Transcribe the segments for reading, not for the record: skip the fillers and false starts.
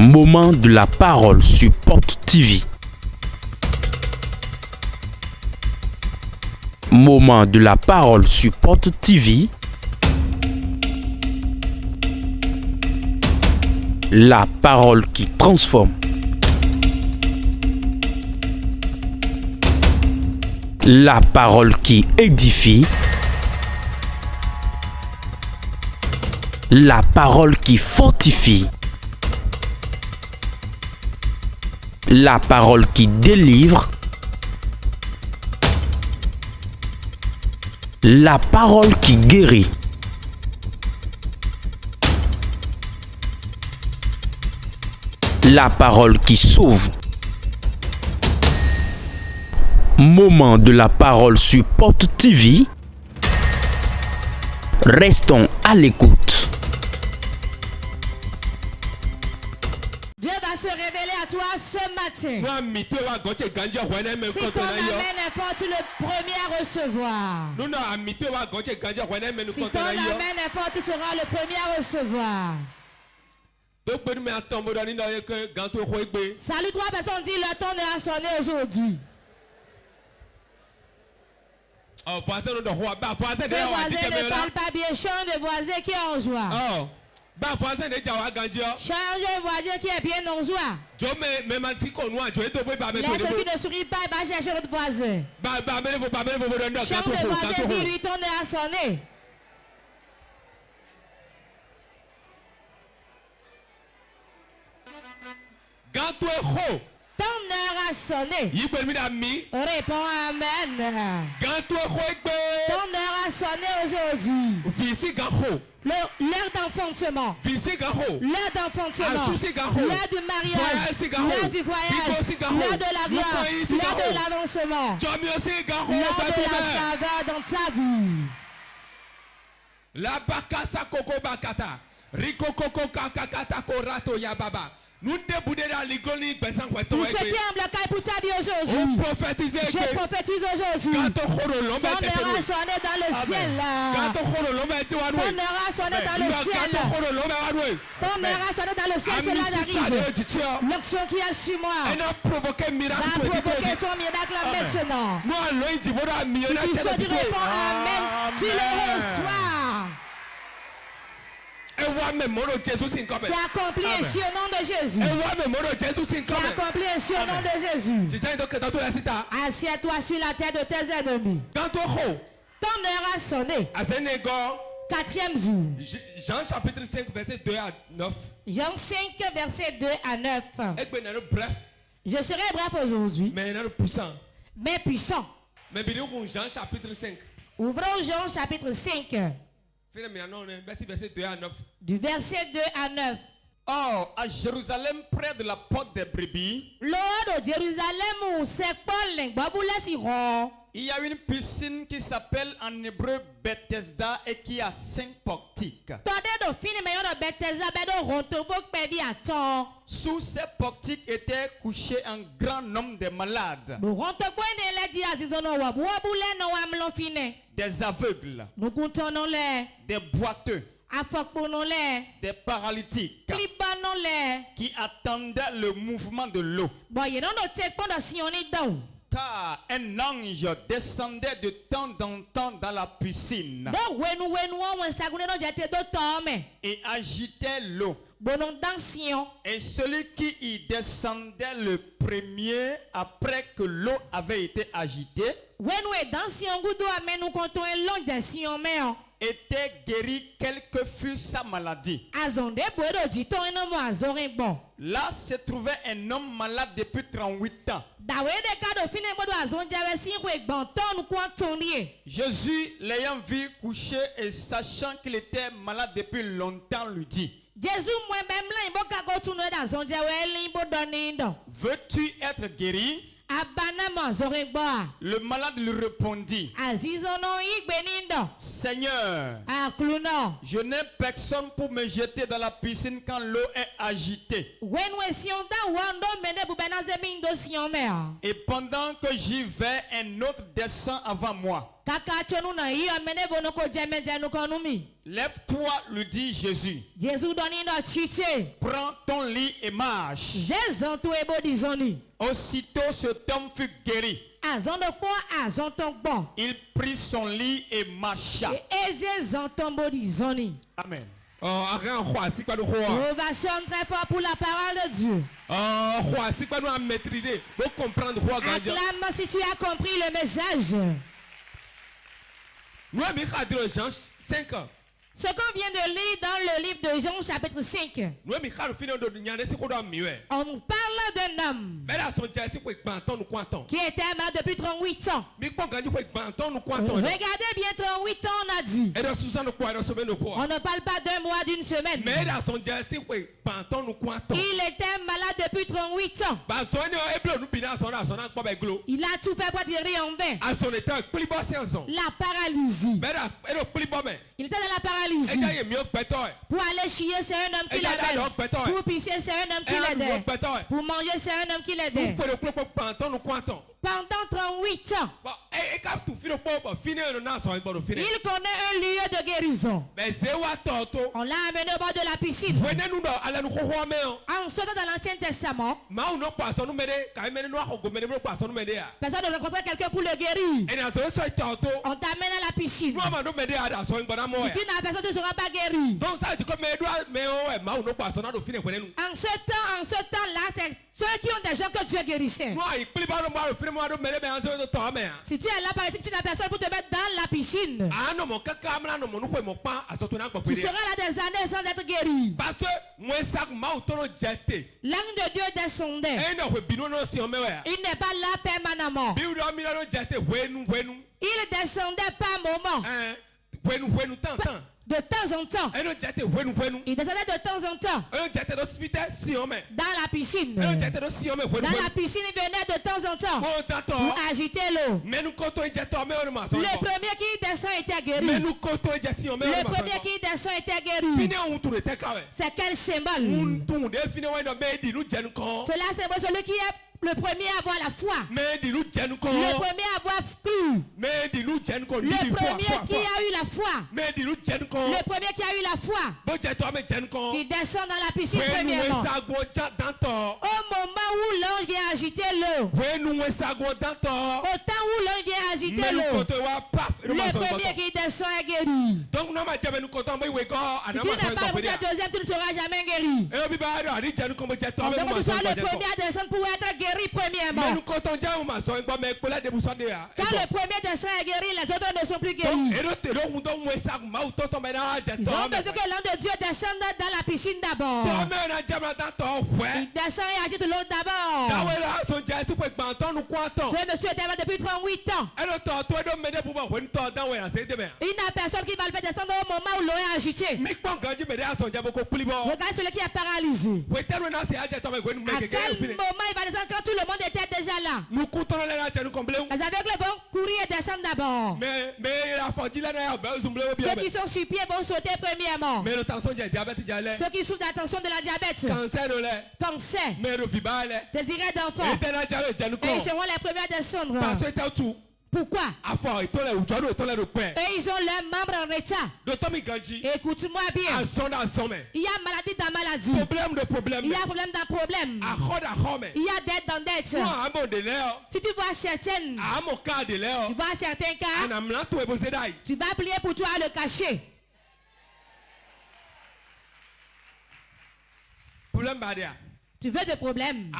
Moment de la parole sur Porte TV. Moment de la parole sur Porte TV. La parole qui transforme. La parole qui édifie. La parole qui fortifie. La parole qui délivre. La parole qui guérit. La parole qui sauve. Moment de la parole sur Porte TV. Restons à l'écoute. Dieu va se révéler à toi ce matin. Si ton amen importe le premier à recevoir. Si ton amen importe, tu seras le premier à recevoir. Salut trois personnes, dis le temps de sonner aujourd'hui. Ce voisin ne parle pas bien, change de voisin qui est en joie. Change de voisin qui est bien en joie. Laisse qui ne sourit pas, il va chercher votre voisin. Change de voisin, dis-lui ton heure à sonner. Ton heure a sonné. Réponds amen. Ton heure a sonné aujourd'hui. L'heure d'enfantement. L'heure d'enfantement. L'heure du mariage. L'heure du voyage. L'heure de la gloire. L'heure de l'avancement. L'heure de la faveur dans ta vie. La bakasa koko bakata. Riko koko kakakata korato ya baba. Pour ceux qui aiment le caille pour ta vie aujourd'hui, je prophétise aujourd'hui. Son heure a sonné dans le ciel. Ton heure a sonné dans le ciel. Ton heure a sonné dans le ciel. C'est là d'arriver. L'action qui est sur moi va provoquer ton miracle maintenant. Si tu sais, tu réponds amen, tu le reçois. C'est accompli ainsi au nom de Jésus. C'est accompli ainsi au nom de Jésus. Assieds-toi sur la tête de tes ennemis. Ton heure a sonné. Quatrième jour. Jean chapitre 5 verset 2 à 9. Jean 5 verset 2 à 9. Je serai bref aujourd'hui. Mais puissant. Jean chapitre 5. Ouvrons Jean chapitre 5. Du verset 2 à 9. Or, à Jérusalem, près de la porte des brebis, il y a une piscine qui s'appelle en hébreu Bethesda et qui a 5 portiques. Sous ces portiques était couché un grand nombre de malades, des aveugles, des boiteux, des paralytiques qui attendaient le mouvement de l'eau. Car un ange descendait de temps en temps dans la piscine et agitait l'eau. Et celui qui y descendait le premier, après que l'eau avait été agitée, était guéri quelle que fût sa maladie. Là se trouvait un homme malade depuis 38 ans. Jésus, l'ayant vu coucher et sachant qu'il était malade depuis longtemps, lui dit: veux-tu être guéri? Le malade lui répondit: Seigneur, je n'ai personne pour me jeter dans la piscine quand l'eau est agitée. Et pendant que j'y vais, un autre descend avant moi. Lève-toi, lui dit Jésus. Prends ton lit et marche. Aussitôt cet homme fut guéri. Il prit son lit et marcha. Amen. Ovation très fort pour la parole de Dieu. Acclame si tu as compris le message. Ce qu'on vient de lire dans le livre de Jean chapitre 5. On nous parle d'un homme qui était malade depuis 38 ans. Regardez bien, 38 ans on a dit. On ne parle pas d'un mois, d'une semaine. Il était malade depuis 38 ans. Il a tout fait pour guérir en vain. La paralysie. Il était dans la paralysie. Pour aller chier, c'est un homme qui l'aidait. Pour pisser, c'est un homme qui l'aidait. Pour manger, c'est un homme qui l'aidait. Pendant 38 ans, il connaît un lieu de guérison. On l'a amené au bord de la piscine. En sortant dans l'Ancien Testament, personne ne rencontrait quelqu'un pour le guérir. On t'amène à la piscine. Si tu n'as personne, tu ne seras pas guéri. En ce temps-là, c'est ceux qui ont des gens que Dieu guérissait. Si tu es là, par exemple, tu n'as personne pour te mettre dans la piscine, tu seras là des années sans être guéri. L'ange de Dieu descendait. Il n'est pas là permanemment. Il descendait par moment. De temps en temps. Il descendait de temps en temps. Dans la piscine. Dans la piscine, il venait de temps en temps pour agiter l'eau. Le premier qui descend était guéri. Le premier qui descend était guéri. C'est quel symbole? Cela symbole celui qui est le premier à avoir la foi. Le premier à avoir cru. Le premier qui a eu la foi. Le premier qui a eu la foi. Qui descend dans la piscine premièrement. Au moment où l'ange vient agiter l'eau. Au temps où l'ange vient agiter l'eau. Le premier qui descend est guéri. Si tu n'as pas le deuxième, tu ne seras jamais guéri. On veut que tu sois le premier à descendre pour être guéri premièrement. Quand le premier descend est guéri, les autres ne sont plus guéris. Ils ont besoin que l'ange de Dieu descende dans la piscine d'abord. Il descend et agite l'eau d'abord. Ce monsieur était là depuis 38 ans. Il n'a personne qui va le faire descendre au moment où l'eau est agitée. Regarde celui qui est paralysé. À quel moment il va descendre quand tout le monde était déjà là? Les aveugles vont courir et descendre d'abord. Ceux qui sont sur pied vont sauter premièrement. Ceux qui souffrent d'attention de la diabète, cancer, désiré d'enfant, et ils seront les premiers à descendre. Pourquoi? Et ils ont leurs membres en état. Écoute-moi bien. Il y a maladie dans maladie. Il y a problème dans problème. Il y a dette dans dette. Si tu vois certaines, tu vois certains cas, tu vas prier pour toi le cacher. Tu veux des problèmes?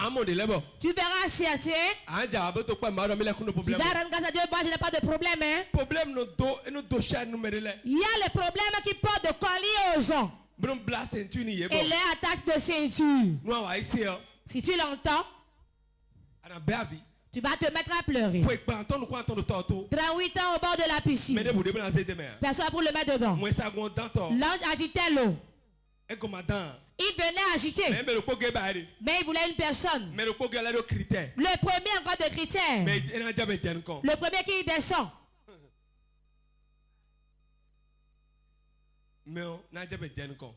Tu verras certains. Tu vas rendre grâce à Dieu. Moi, je n'ai pas de problème. Hein? Il y a les problèmes qui portent de collier aux gens. Et les attaches de ceinture. Si tu l'entends, tu vas te mettre à pleurer. 38 ans au bord de la piscine. Personne pour le mettre dedans. L'ange agitait l'eau. Il venait agiter. Mais il voulait une personne. Le premier encore de critères. Le premier qui descend.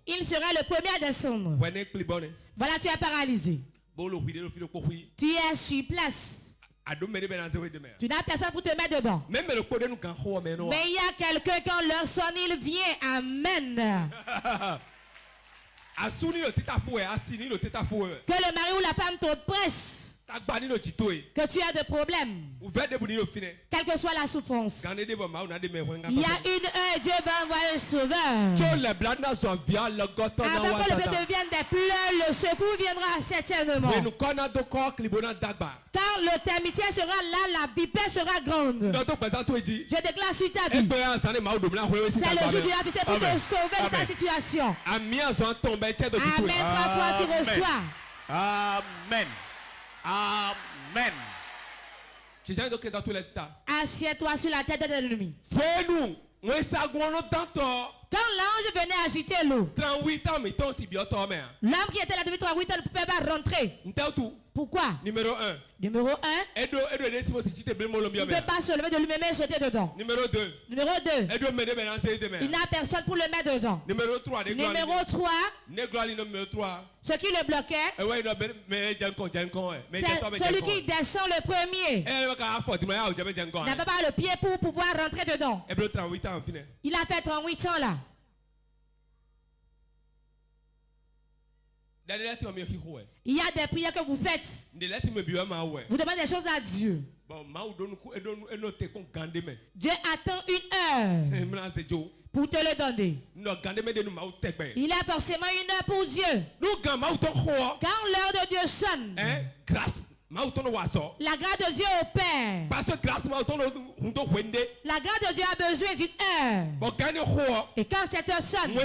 Il sera le premier à descendre. Voilà, tu es paralysé. Tu es sur place. Tu n'as personne pour te mettre dedans. Mais il y a quelqu'un quand leur sonne, il vient. Amen. Que le mari ou la femme te presse. Que tu as des problèmes. Quelle que soit la souffrance. Il y a une heure, Dieu va envoyer un sauveur. Avant que le bébé devienne des pleurs, le secours viendra certainement. Quand le termitière sera là, la vipère sera grande. Je déclare sur ta vie. C'est le jour du habité pour te sauver de ta situation. Amen. 3 fois tu reçois. Amen. Amen. Assieds-toi sur la tête de l'ennemi. Quand l'ange venait agiter l'eau, l'homme qui était là depuis 38 ans ne pouvait pas rentrer. Pourquoi? Numéro 1. Il ne peut pas se lever de lui-même et sauter dedans. Numéro 2. Il n'a personne pour le mettre dedans. Numéro 3. Ce qui le bloquait, c'est celui qui descend le premier. N'a pas le pied pour pouvoir rentrer dedans. Il a fait 38 ans là. Il y a des prières que vous faites. Vous demandez des choses à Dieu. Dieu attend une heure pour te le donner. Il a forcément une heure pour Dieu. Quand l'heure de Dieu sonne, la grâce de Dieu opère. La grâce de Dieu a besoin d'une heure. Et quand cette heure sonne, ce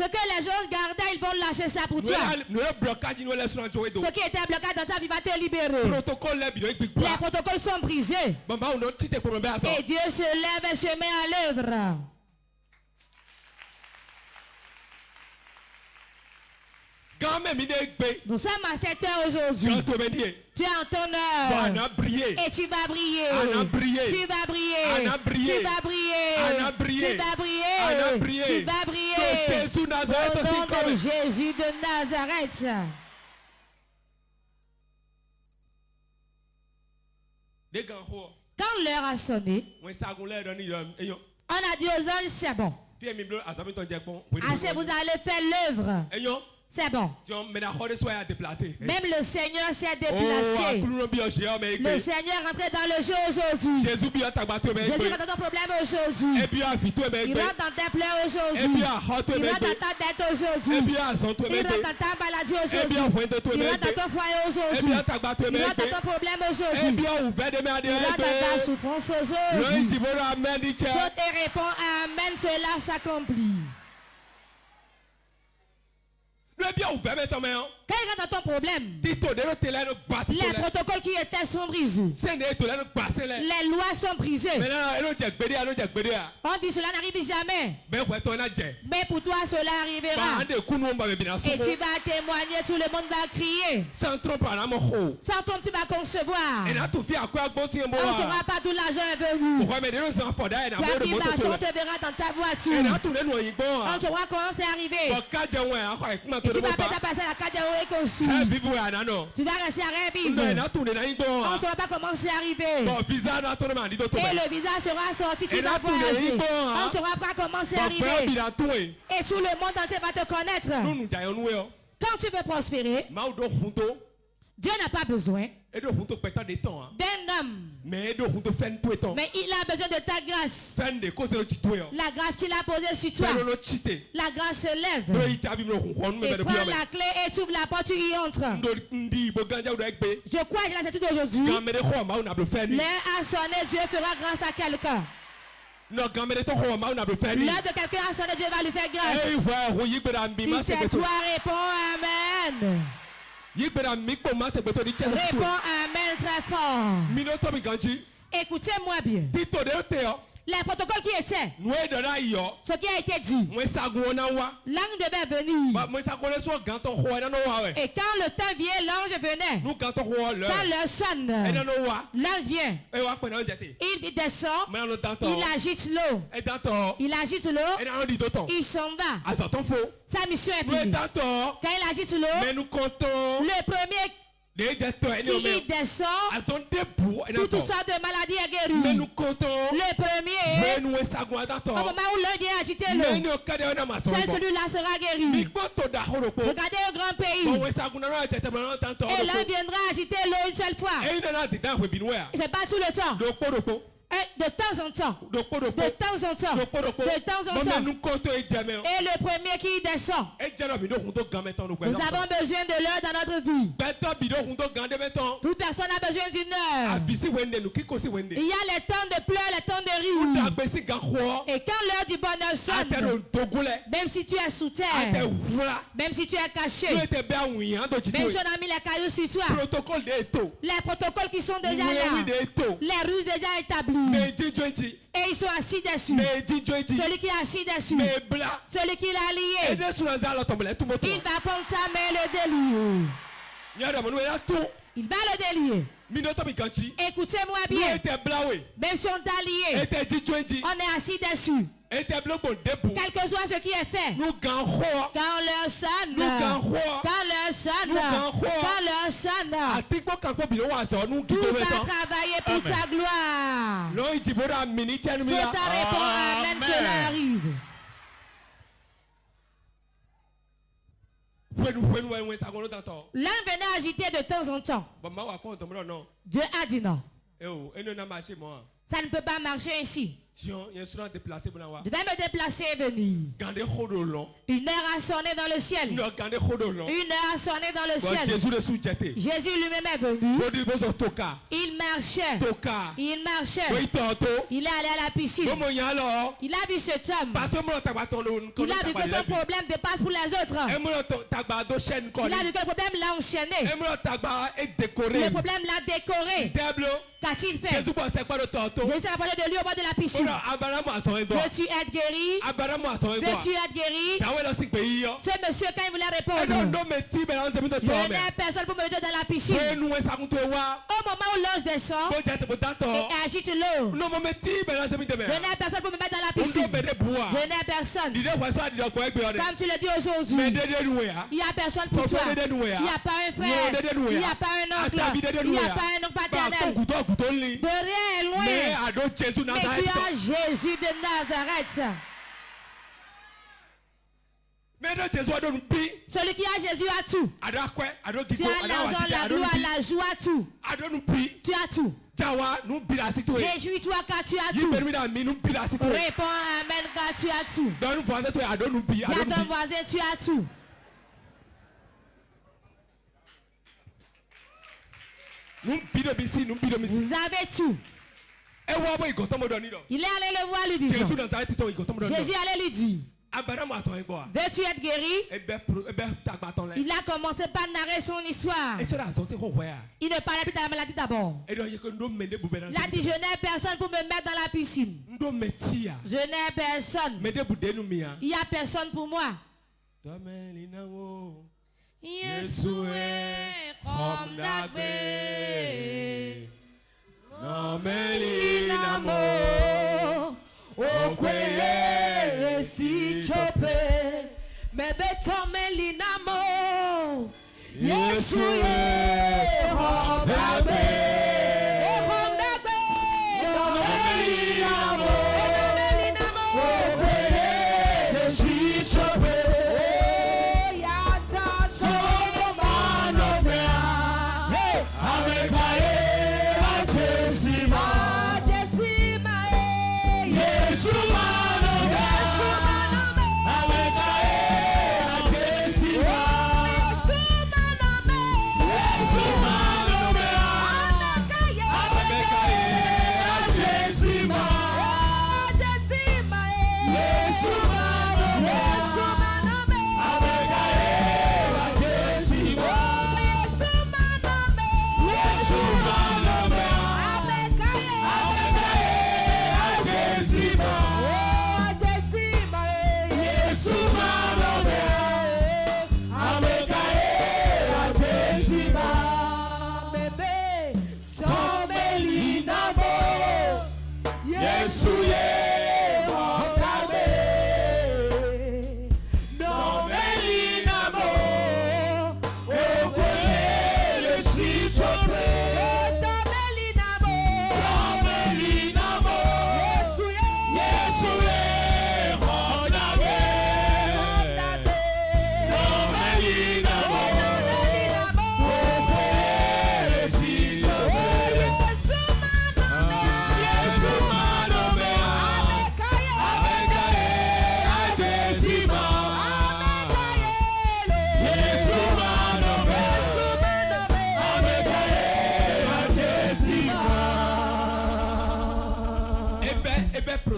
que les gens gardaient, ils vont lâcher ça pour toi. Ce qui était bloqué dans ta vie va te libérer. Les protocoles sont brisés. Et Dieu se lève et se met à l'œuvre. Nous sommes à 7 heures aujourd'hui. Tu es en ton heure. Et tu vas briller. Tu vas briller. Tu vas briller. Tu vas briller. Tu vas briller. Au nom de Jésus de Nazareth. Quand l'heure a sonné, on a dit aux anges, c'est bon. Assez, vous allez faire l'œuvre. C'est bon. Même le Seigneur s'est déplacé. Le Seigneur est rentré dans le jeu aujourd'hui. Jésus rentre dans ton problème aujourd'hui. Il rentre dans tes pleurs aujourd'hui. Il rentre dans ta dette aujourd'hui. Il rentre dans ta maladie aujourd'hui. Il rentre dans ton foyer aujourd'hui. Il rentre dans ton problème aujourd'hui. Il rentre dans ta souffrance aujourd'hui. Saute et réponds Amen, cela s'accomplit. Quand il rentre dans ton problème, les protocoles qui étaient sont brisés. Les lois sont brisées. On dit cela n'arrive jamais. Mais pour toi cela arrivera. Et tu vas témoigner, tout le monde va crier. Sans trompe tu vas concevoir. On ne saura pas d'où l'argent est venu. Toi qui marches, on te verra dans ta voiture. On te voit comment c'est arrivé. Et tu vas peut-être passer la carte de haut et conçu. Tu vas rester à rien vivre. On ne saura pas comment c'est arrivé. Et le visa sera sorti, tu vas voyager. On ne saura pas comment c'est arrivé. Et tout le monde entier va te connaître. Quand tu veux prospérer, Dieu n'a pas besoin d'un homme. Mais il a besoin de ta grâce. La grâce qu'il a posée sur toi. La grâce se lève. Et prends la clé et tu ouvres la porte, tu y entres. Je crois que la certitude aujourd'hui, l'heure a sonné, Dieu fera grâce à quelqu'un. L'heure de quelqu'un a sonné, Dieu va lui faire grâce. Si c'est toi, réponds Amen. Réponds Amen très fort. Écoutez-moi bien. Les protocoles qui étaient, ce qui a été dit, l'ange devait venir. Et quand le temps vient, l'ange venait. Quand l'heure sonne, l'ange vient. Il descend, il agite l'eau. Il agite l'eau, il s'en va. Sa mission est finie. Quand il agite l'eau, le premier qui y descend, toute sorte de maladie est guérie. Le premier, au moment où l'un vient agiter l'eau, celui-là sera guéri. Regardez un grand pays, et l'un viendra agiter l'eau une seule fois. C'est pas tout le temps. De temps en temps. De temps en temps. De temps en temps. Et le premier qui descend. Nous avons besoin de l'heure dans notre vie. Toute personne a besoin d'une heure. Il y a les temps de pleurs, les temps de rire. Et quand l'heure du bonheur sonne, même si tu es sous terre, même si tu es caché, même si on a mis les cailloux sur toi, les protocoles qui sont déjà là, les ruses déjà établies, et ils sont assis dessus. Celui qui est assis dessus, celui qui l'a lié, il va prendre ta main et le délier. Il va le délier. Écoutez-moi bien. Même si on t'a lié, on est assis dessus. Quel que soit ce qui est fait, quand leur sonne, tout va travailler pour ta gloire. C'est ta réponse, amen, cela arrive. L'un venait agiter de temps en temps. Dieu a dit non. Ça ne peut pas marcher ainsi. Je vais me déplacer et venir. Une heure a sonné dans le ciel. Une heure a sonné dans le ciel. Jésus lui-même est venu. Il marchait. Il est allé à la piscine. Il a vu cet homme. Il a vu que son problème dépasse pour les autres. Il a vu que le problème l'a enchaîné. Le problème l'a décoré. Qu'a-t-il fait? Jésus a parlé de lui au bord de la piscine. Veux-tu être guéri? Veux-tu être guéri? Ce monsieur, quand il voulait répondre, je n'ai personne pour me mettre dans la piscine. Au moment où l'ange descend et agite l'eau, je n'ai personne pour me mettre dans la piscine. Je n'ai personne. Comme tu le dis aujourd'hui, il n'y a personne pour toi. Il n'y a pas un frère. Il n'y a pas un oncle. Il n'y a pas un oncle paternel. De rien loin. Mais tu as Jésus de Nazareth. Celui qui a Jésus a tout. Tu as l'argent, la gloire, la joie, tout. Tu as tout. Réjouis-toi car tu as tout. Réponds amen car tu as tout. Dis à ton voisin, tu as tout. Vous avez tout. Il est allé le voir lui disant. Jésus allait lui dire. Veux-tu être guéri? Il a commencé par narrer son histoire. Il ne parlait plus de la maladie d'abord. Il a dit, je n'ai personne pour me mettre dans la piscine. Je n'ai personne. Il n'y a personne pour moi. Yesue komdagbe Nomelinamo Okweye si chope Mebeto melinamo Yesue komdagbe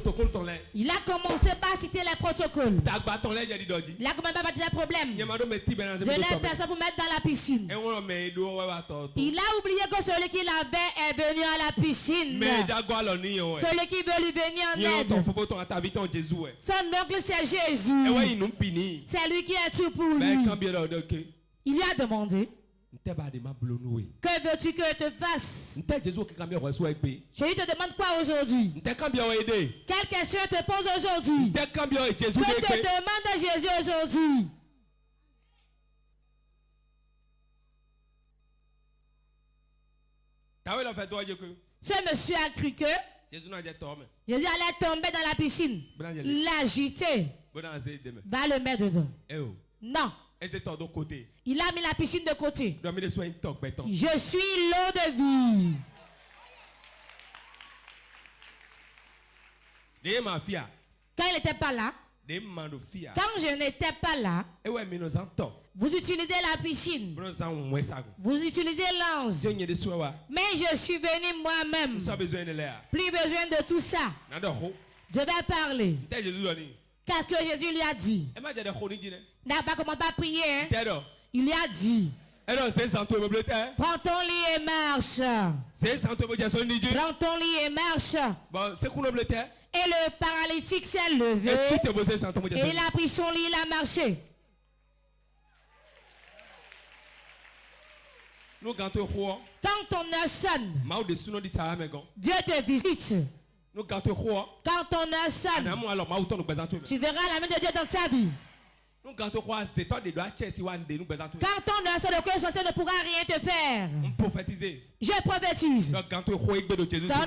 protocole ton lait. Il a commencé par citer les protocoles. T'as ton lait, j'ai dit d'ordi. Il a quand même pas des problèmes. Je n'ai personne pour mettre dans la piscine. Il a oublié que celui qui l'avait est venu à la piscine. Celui qui veut lui venir en aide. Son oncle c'est Jésus. C'est lui qui est tout pour lui. Il lui a demandé. Que veux-tu que je te fasse? Jésus te demande quoi aujourd'hui? Quelle question te pose aujourd'hui? Que te demande Jésus aujourd'hui? Ce monsieur a cru que Jésus allait tomber dans la piscine. L'agiter. Va le mettre dedans. Non. Il a mis la piscine de côté. Je suis l'eau de vie. Quand il n'était pas là, quand je n'étais pas là, vous utilisez la piscine. Vous utilisez l'anse. Mais je suis venu moi-même. Plus besoin de tout ça. Je vais parler. Qu'est-ce que Jésus lui a dit? N'a pas comment pas prier. Hein? Il lui a dit. Prends ton lit et marche. Prends ton lit et marche. Et le paralytique s'est levé. Et il a pris son lit, il a marché. Quand ton heure sonne, Dieu te visite. Quand ton heure sonne, tu verras la main de Dieu dans ta vie. Quand ton heure sonne, le cœur censé ne pourra rien te faire. Je prophétise. Ton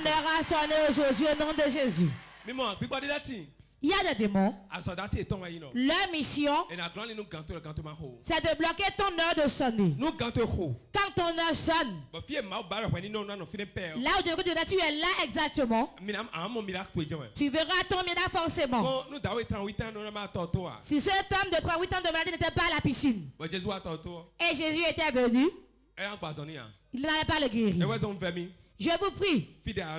heure a sonné aujourd'hui au nom de Jésus. Il y a des démons. Leur mission, c'est de bloquer ton heure de sonner. Quand ton heure sonne, là où tu es là exactement, tu verras ton miracle forcément. Si cet homme de 38 ans de maladie n'était pas à la piscine, et Jésus était venu, il n'allait pas le guérir. Je vous prie. Là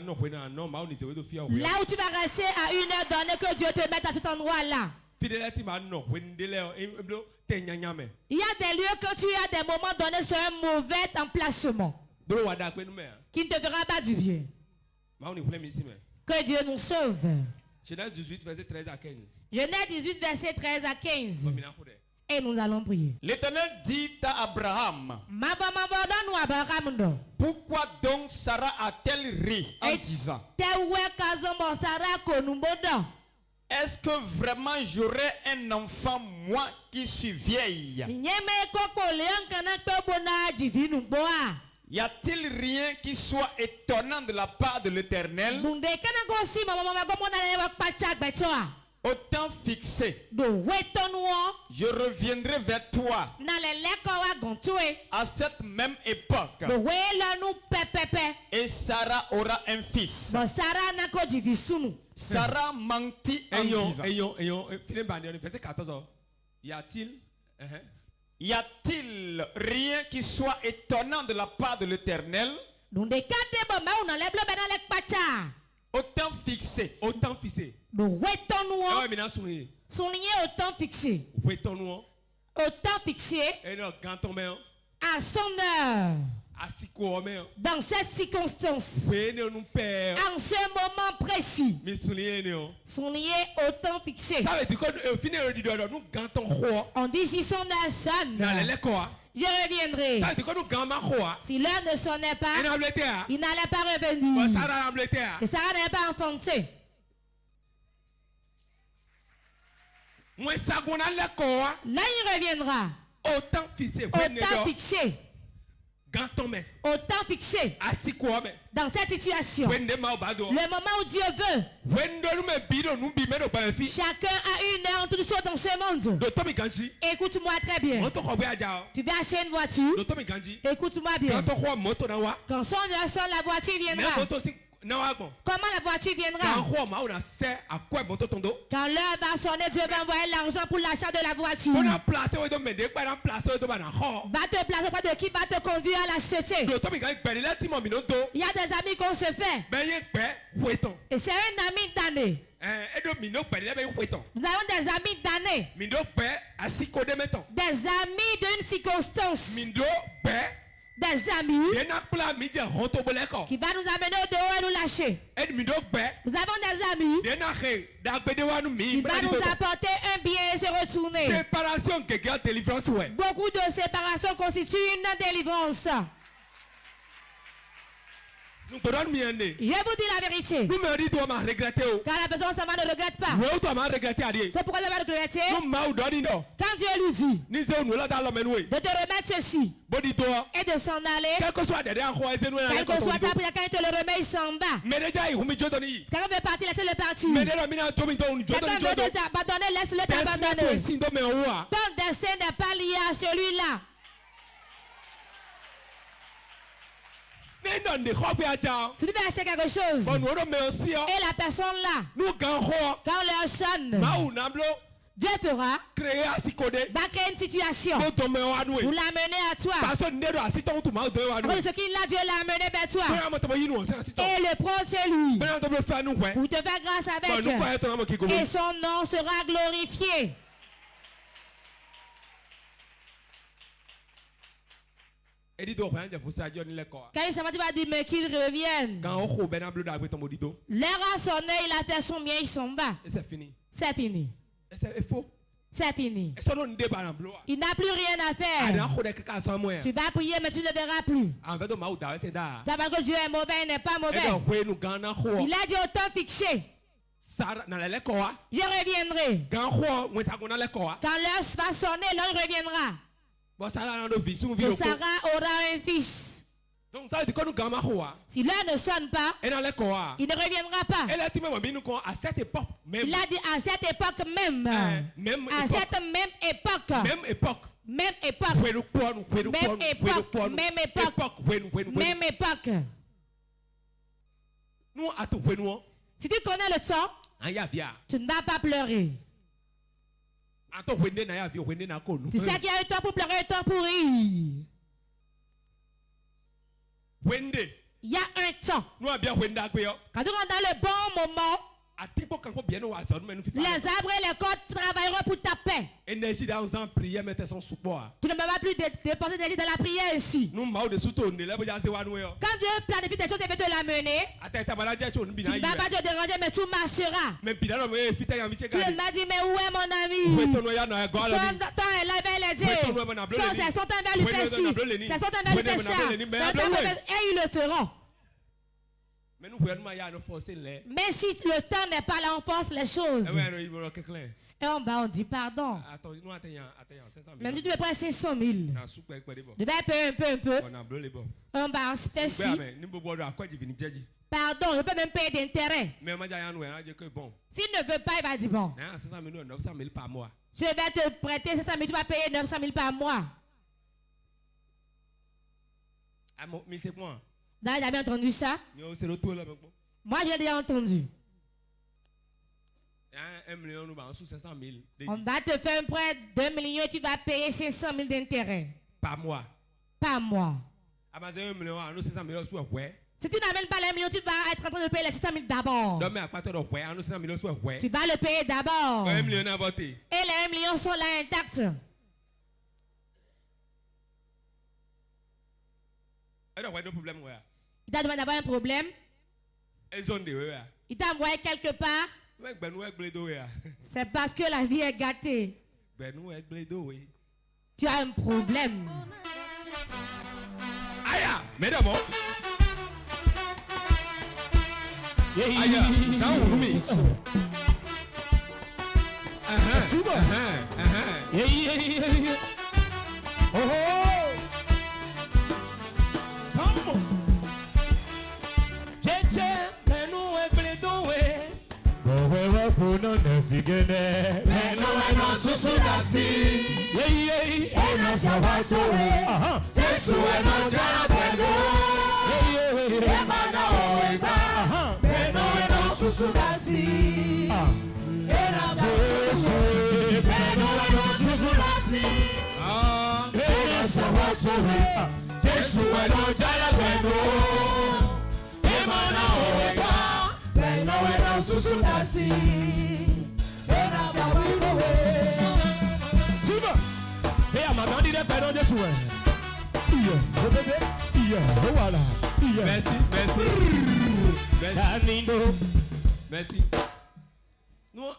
où tu vas rester à une heure donnée, que Dieu te mette à cet endroit-là. Il y a des lieux quand tu as des moments donnés sur un mauvais emplacement qui ne te fera pas du bien. Que Dieu nous sauve. Genèse 18, verset 13 à 15. Genèse 18, verset 13 à 15. Et nous allons prier. L'Éternel dit à Abraham. Pourquoi donc Sarah a-t-elle ri en disant? Est-ce que vraiment j'aurai un enfant, moi qui suis vieille? Y a-t-il rien qui soit étonnant de la part de l'Éternel? Au temps fixé, je reviendrai vers toi à cette même époque. Et Sarah aura un fils. Sarah mentit en disant. Y a-t-il rien qui soit étonnant de la part de l'Éternel? Au temps fixé. Au temps fixé. Souligner au temps fixé. Au temps fixé. À son heure. Dans cette circonstance. En ce moment précis. Souligner au temps fixé. On dit si son heure sonne, je reviendrai. Si l'heure ne sonnait pas, il n'allait pas revenir. Et Sarah n'allait pas enfanter. Là, il reviendra. Au temps fixé. Au temps fixé. Au temps fixé. Dans cette situation. Le moment où Dieu veut. Chacun a une heure toute chose dans ce monde. Écoute-moi très bien. Tu vas acheter une voiture. Écoute-moi bien. Quand son heure sonne, la voiture viendra. Comment la voiture viendra? Quand l'heure va sonner, Dieu va envoyer l'argent pour l'achat de la voiture. Va te placer près de qui va te conduire à l'acheter. Il y a des amis qu'on se fait. Et c'est un ami d'année. Nous avons des amis d'années. Des amis d'une circonstance. Des amis qui va nous amener au dehors et nous lâcher. Nous avons des amis qui va nous apporter un bien et se retourner. Beaucoup de séparations constituent une délivrance. Je vous dis la vérité. Car la personne seulement ne regrette pas. C'est pourquoi je vais regretter. Quand Dieu lui dit de te remettre ceci et de s'en aller, quel que soit ta prière, quand il te le remet, il s'en va. Quelqu'un veut partir, laisse-le partir. Quelqu'un veut t'abandonner, laisse-le t'abandonner. Ton destin n'est pas lié à celui-là. Si tu veux acheter quelque chose et la personne là, quand leur sonne, Dieu fera, va créer une situation pour l'amener à toi. Ce qu'il a, Dieu l'a amené vers toi et le prendre chez lui pour te faire grâce avec, et son nom sera glorifié. Quand il s'en va, tu vas dire, mais qu'il revienne. L'heure a sonné, il a fait son bien, il s'en va. C'est fini. C'est fini. C'est fini. Il n'a plus rien à faire. Tu vas prier, mais tu ne le verras plus. D'abord que Dieu est mauvais, il n'est pas mauvais. Il a dit au temps fixé. Je reviendrai. Quand l'heure va sonner, l'heure reviendra. Sarah aura un fils. Si l'heure ne sonne pas, il ne reviendra pas. Il a dit à cette époque même. À cette même époque. Même époque. Si tu connais le temps, tu ne vas pas pleurer. Tu sais qu'il y a un temps pour pleurer, un temps pour rire. Il y a un temps. Quand tu rentres dans le bon moment, les arbres et les cordes travailleront pour ta paix. Tu ne peux pas plus dépenser d'énergie dans la prière ici. Quand Dieu planifie des choses et veut te l'amener, tu ne vas pas te déranger, mais tu marcheras. Tu m'as dit, mais où est mon ami? Son temps est là, il va l'aider. Son temps va lui faire ci. Son temps va lui faire ça. Et ils le feront. Mais si le temps n'est pas là, on force les choses. Et en bas, on dit pardon. Même si tu me prends 500 000, je vais payer un peu. On va en faire ci. Pardon, je peux même payer d'intérêt. S'il ne veut pas, il va dire bon. Je vais te prêter 500 000, tu vas payer 900 000 par mois. Vous avez jamais entendu ça? Moi, j'ai déjà entendu. On va te faire un prêt de 2 millions et tu vas payer 500 000 d'intérêt. Par mois. Par mois. Si tu n'amènes pas les millions, tu vas être en train de payer les 600 000 d'abord. Tu vas le payer d'abord. Et les 1 million sont là intacts. Il t'a demandé d'avoir un problème. Il t'a envoyé quelque part. C'est parce que la vie est gâtée. Tu as un problème. Aïe, mesdames. Susudasi. Merci, merci. Merci. Nous,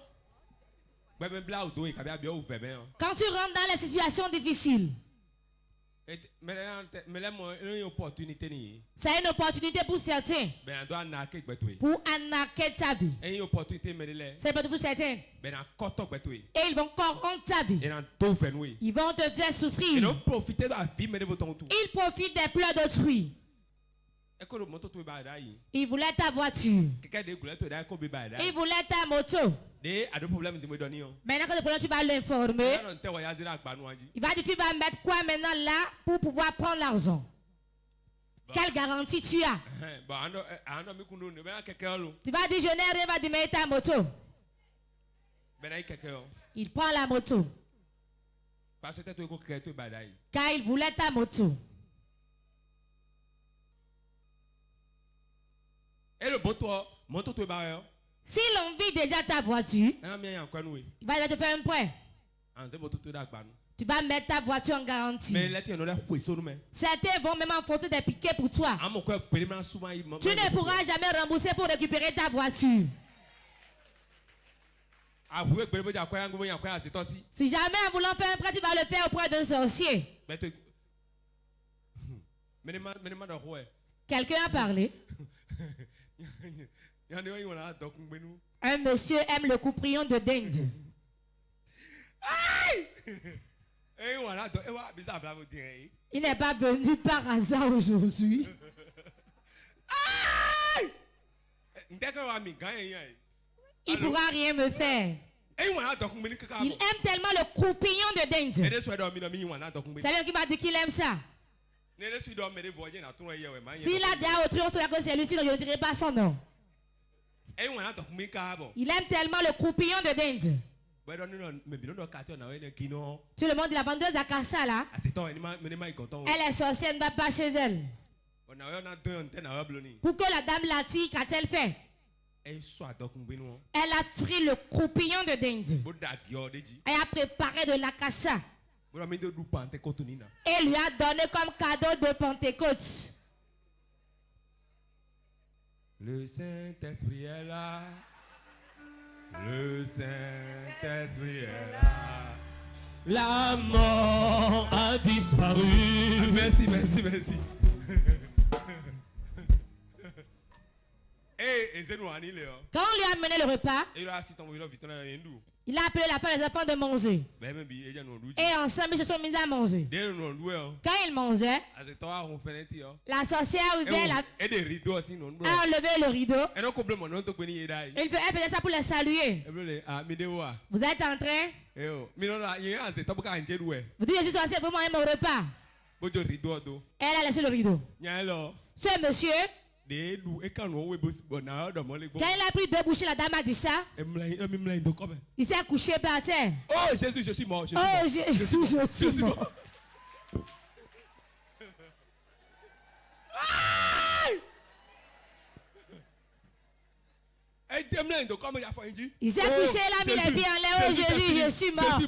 quand tu rentres dans les situations difficiles, c'est une opportunité pour certains pour arnaquer ta vie. C'est pour certains. Et ils vont corrompre ta vie. Ils vont te faire souffrir. Ils profitent des pleurs d'autrui. Ils voulaient ta voiture. Ils voulaient ta moto. Maintenant que le problème, tu vas l'informer. Il va dire, tu vas mettre quoi maintenant là pour pouvoir prendre l'argent? Quelle garantie tu as? Tu vas dire, je n'ai rien, va dire, mais ta moto. Il prend la moto. Car il voulait ta moto. Et le moto, s'il envie déjà ta voiture, il va te faire un prêt. Tu vas mettre ta voiture en garantie. Certains vont même enfoncer des piquets pour toi. Tu ne pourras jamais rembourser pour récupérer ta voiture. Si jamais en voulant faire un prêt, tu vas le faire auprès d'un sorcier. Quelqu'un a parlé. Un monsieur aime le couprion de dinde. Il n'est pas venu par hasard aujourd'hui. Il ne pourra rien me faire. Il aime tellement le couprion de dinde. C'est lui qui m'a dit qu'il aime ça. S'il a dit à autrui, on se que c'est lui, sinon je ne dirai pas son nom. Il aime tellement le couprion de dinde. Tu le montres de la vendeuse à Kassa là. Elle est sorcière, ne va pas chez elle. Pour que la dame l'attire, qu'a-t-elle fait? Elle a pris le couprion de dinde. Elle a préparé de la Kassa. Et lui a donné comme cadeau de Pentecôte. Le Saint-Esprit est là. Le Saint-Esprit est là. La mort a disparu. Merci. Quand on lui a amené le repas, il a appelé la part des enfants de manger. Et ensemble, ils se sont mis à manger. Quand ils mangeaient, la sorcière a enlevé le rideau. Elle faisait ça pour les saluer. Vous êtes en train? Vous dites, je suis sorcière pour manger mon repas. Elle a laissé le rideau. Ce monsieur, quand il a pris 2 bouchées, la dame a dit ça. Il s'est couché par terre. Oh Jésus, je suis mort. Je suis mort. Il s'est couché, il a mis les pieds en l'air. Oh Jésus, je suis mort.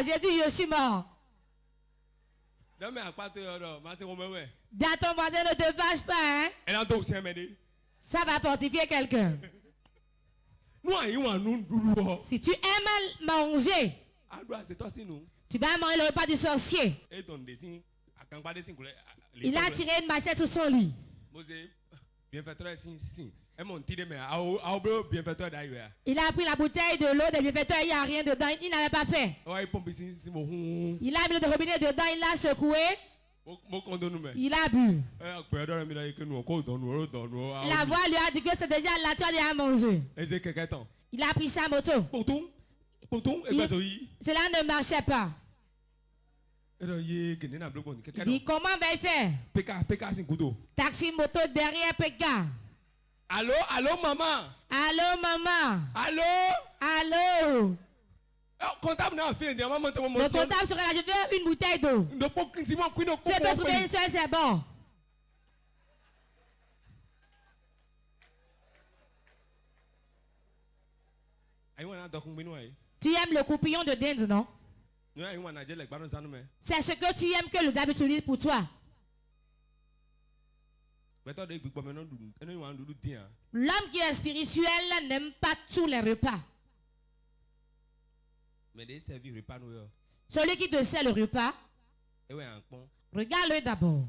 Jésus, je suis mort. Dans ton voisin, ne te fâche pas, hein? Ça va fortifier quelqu'un. Si tu aimes manger, tu vas manger le repas du sorcier. Il a tiré une machette sur son lit. Il a pris la bouteille de l'eau des bienfaiteurs, il n'y a rien dedans, il n'avait pas fait. Il a mis le robinet dedans, il l'a secoué. Il a bu. La voix lui a dit que c'est déjà là, tu as déjà mangé. Il a pris sa moto. Cela ne marchait pas. Il dit, comment va-t-il faire? Taxi moto derrière PK. Allô, maman. Allô. Le comptable serait là, je veux une bouteille d'eau. Tu peux trouver une seule, c'est bon. Tu aimes le couprion de dinde, non? C'est ce que tu aimes que le diable utilise pour toi. L'homme qui est spirituel n'aime pas tous les repas. Celui qui te sert le repas, regarde-le d'abord.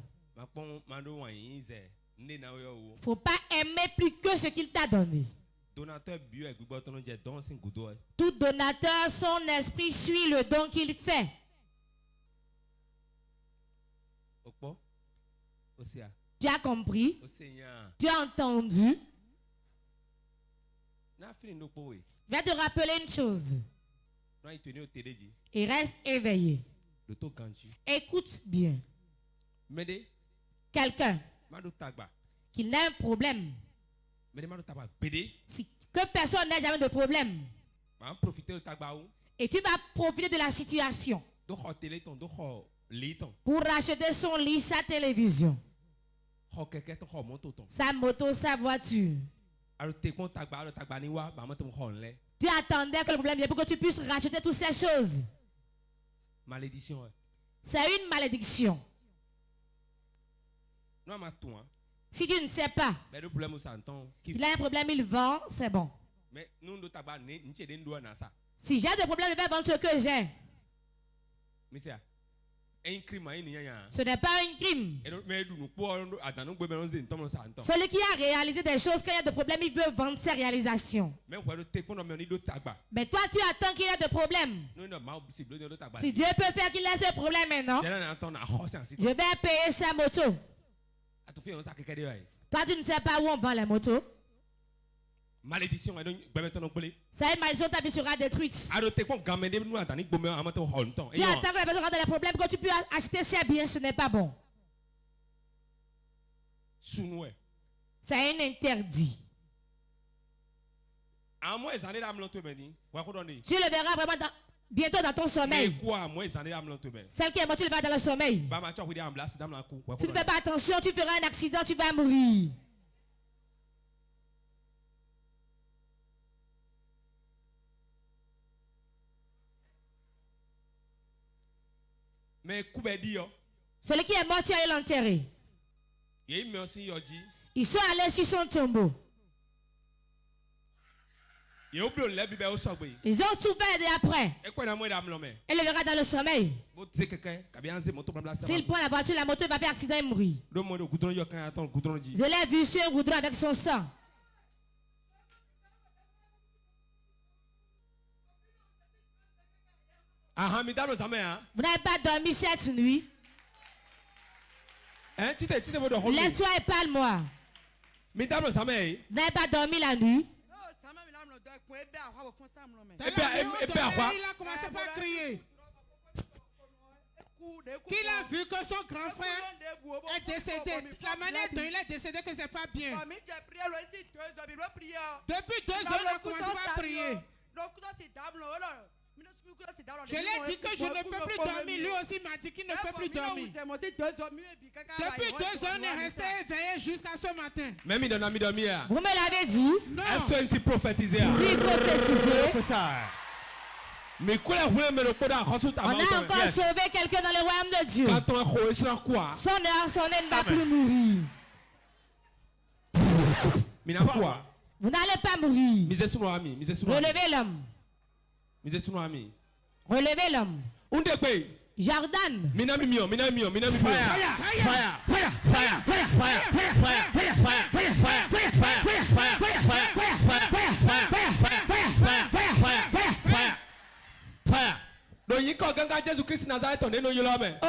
Il ne faut pas aimer plus que ce qu'il t'a donné. Tout donateur, son esprit suit le don qu'il fait. Tu as compris? Tu as entendu? Je vais te rappeler une chose. Et reste éveillé. Écoute bien. Quelqu'un qui n'a un problème. Si que personne n'a jamais de problème. Et tu vas profiter de la situation pour racheter son lit, sa télévision, sa moto, sa voiture. Tu attendais que le problème vienne pour que tu puisses racheter toutes ces choses. Malédiction. C'est une malédiction. Si tu ne sais pas, il a un problème, il vend, c'est bon. Si j'ai des problèmes, je vais vendre ce que j'ai. Ce n'est pas un crime. Celui qui a réalisé des choses, quand il y a des problèmes, il veut vendre ses réalisations. Mais toi, tu attends qu'il y ait des problèmes. Si Dieu peut faire qu'il ait ce problème maintenant, je vais payer sa moto. Toi, tu ne sais pas où on vend les motos. Malédiction. Ça, une malédiction, ta vie sera détruite. Tu attends que la personne rentre dans les problèmes, que tu peux acheter ses biens, ce n'est pas bon. C'est un interdit. Tu le verras vraiment bientôt dans ton sommeil. Celle qui est morte, tu le verras dans le sommeil. Si tu ne fais pas attention, tu feras un accident, tu vas mourir. Celui qui est mort, tu allais l'enterrer. Ils sont allés sur son tombeau. Ils ont tout fait après. Elle le verra dans le sommeil. S'il prend la voiture, la moto va faire accident et mourir. Je l'ai vu sur un goudron avec son sang. Vous n'avez pas dormi cette nuit? Lève-toi et parle-moi. Vous n'avez pas dormi la nuit? Il a commencé par crier. Qu'il a vu que son grand frère est décédé. La manière dont il est décédé, que c'est pas bien. Depuis 2 heures, il a commencé par prier. Je lui ai dit que je ne peux plus dormir. Lui aussi m'a dit qu'il ne peut plus dormir. Depuis 2 heures, on est resté éveillé jusqu'à ce matin. Vous me l'avez dit? Non. Oui, prophétisé. On a encore sauvé quelqu'un dans le royaume de Dieu. Son heure sonnée ne va plus mourir. Vous n'allez pas mourir. Relevez l'homme. Relevez l'homme. Jordan. Au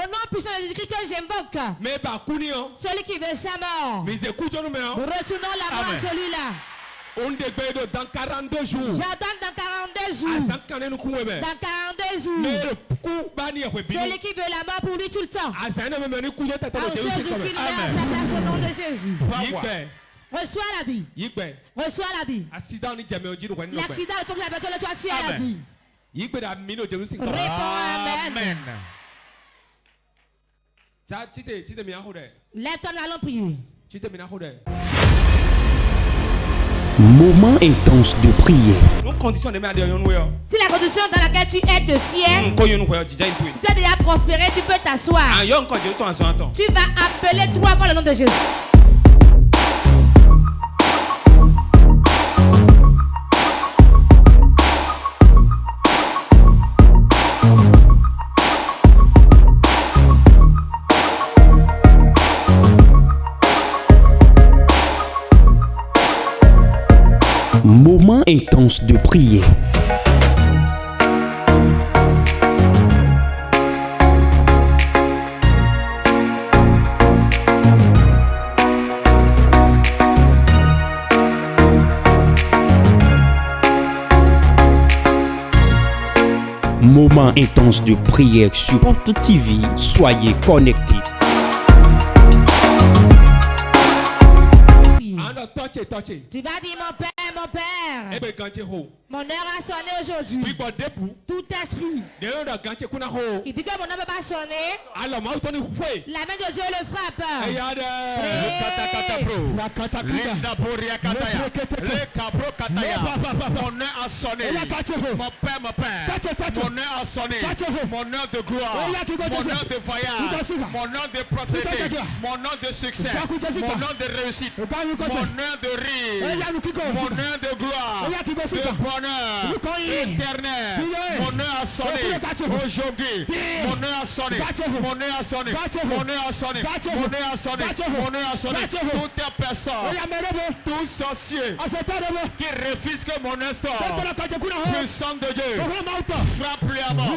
nom puissant de Jésus-Christ que j'invoque. Celui qui veut sa mort. Retournons la mort à celui-là. Dans 42 jours. J'attends dans 42 jours. Dans 42 jours. Celui qui veut la mort pour lui tout le temps. Jésus-Christ à sa place au nom de Jésus. Reçois la vie. Reçois la vie. L'accident est tombé avec toi, toi tu as la vie. Réponds amen. Lève-toi, nous allons prier. Moment intense de prière. Si la condition dans laquelle tu es te sied, si tu as déjà prospéré, tu peux t'asseoir. Tu vas appeler 3 fois le nom de Jésus. Moment intense de prière. Moment intense de prière sur Porte TV. Soyez connectés. Tu vas dire mon père. Mon heure a sonné aujourd'hui. Tout esprit qui dit que mon heure ne peut pas sonner, la main de Dieu le frappe. Mon heure a sonné. Mon père. Mon heure a sonné. Mon heure de gloire. Mon heure de voyage. Mon heure de prospérité. Mon heure de succès. Mon heure de réussite. Mon heure de rire. Mon heure de gloire. De bonheur éternel. Mon heure a sonné aujourd'hui. Mon heure a sonné. Mon heure a sonné. Mon heure a sonné. Mon heure a sonné. Mon heure a sonné. Toute personne, tout sorcier qui refuse que mon heure sorte, puissant de Dieu, frappe-lui à mort.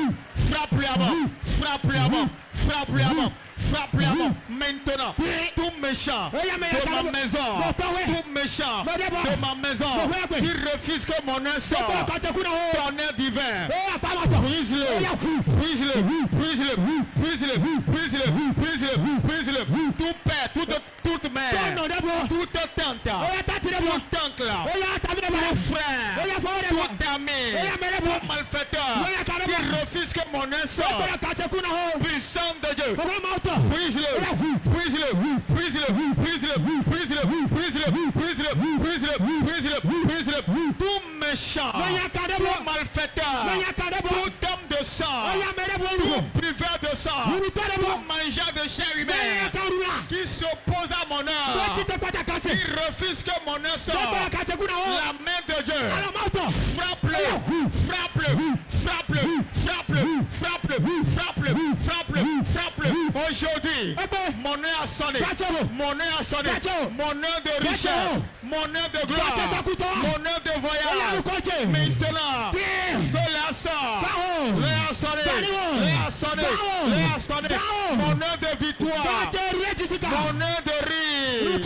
Frappe-lui à mort. Frappe-lui à mort. Frappe-lui à mort. Frappe-lui à mort. Maintenant, tout méchant de ma maison, tout méchant de ma maison qui refuse que mon œil sorte, tonnerre divin, brise-le, brise-le, brise-le, brise-le, brise-le, brise-le, brise-le, tout père, toute mère, toute tante, tout oncle, tout frère, tout ami, tout malfaiteur qui refuse que mon œil sorte, puissant de Dieu. Brise-le, brise-le, brise-le, brise-le, brise-le, brise-le, brise-le, brise-le, brise-le, brise-le, tout méchant, tout malfaiteur, tout homme de sang, tout buveur de sang, tout mangeur de chair humaine qui s'oppose à mon âme, qui refuse que mon âme sorte, la main de Dieu, frappe-le, frappe-le, frappe-le, frappe-le, frappe-le, frappe-le, frappe-le, frappe-le. Aujourd'hui, mon heure a sonné, mon heure a sonné, mon heure de richesse, mon heure de gloire, mon heure de voyage. Maintenant, que la sort, l'heure a sonné, l'heure a sonné, l'heure a sonné, mon heure de victoire, mon heure de rire,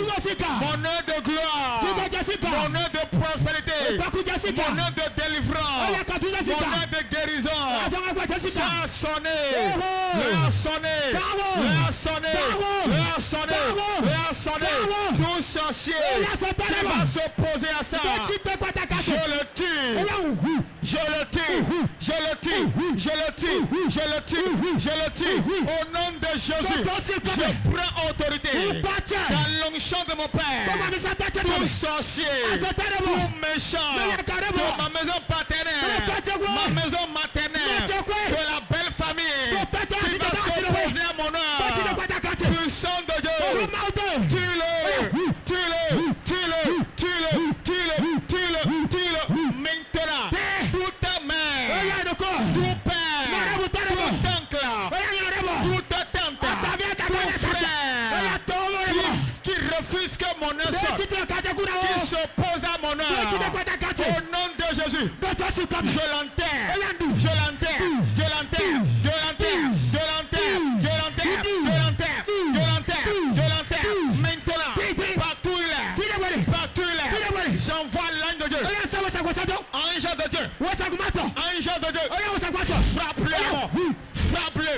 mon heure de gloire, mon heure de prospérité, mon heure de délivrance, mon heure de guérison. Ça a sonné, l'heure a sonné, l'heure a sonné, l'heure a sonné, l'heure a sonné. Tout sorcier qui va s'opposer à ça, je le tue, je le tue, je le tue, je le tue, je le tue, je le tue. Au nom de Jésus, je prends autorité dans l'onction de mon Père. Tout sorcier, tout méchant de ma maison paternelle, ma maison maternelle, de la belle famille qui va s'opposer à mon âme, puissant de Dieu, tue-le, tue-le, tue-le, tue-le, tue-le, tue-le, tue-le. Maintenant, toute ta mère, tout père, tout oncle, toute tante, tout frère qui refuse que mon âme sorte, qui s'oppose à mon âme, au nom de Jésus, je l'enterre, je l'enterre, je l'enterre, je l'enterre, je l'enterre, je l'enterre, je l'enterre, je l'enterre, je l'enterre. Maintenant, partout il est, partout il est, j'envoie l'ange de Dieu, ange de Dieu, ange de Dieu, frappe-le à mort, frappe-le,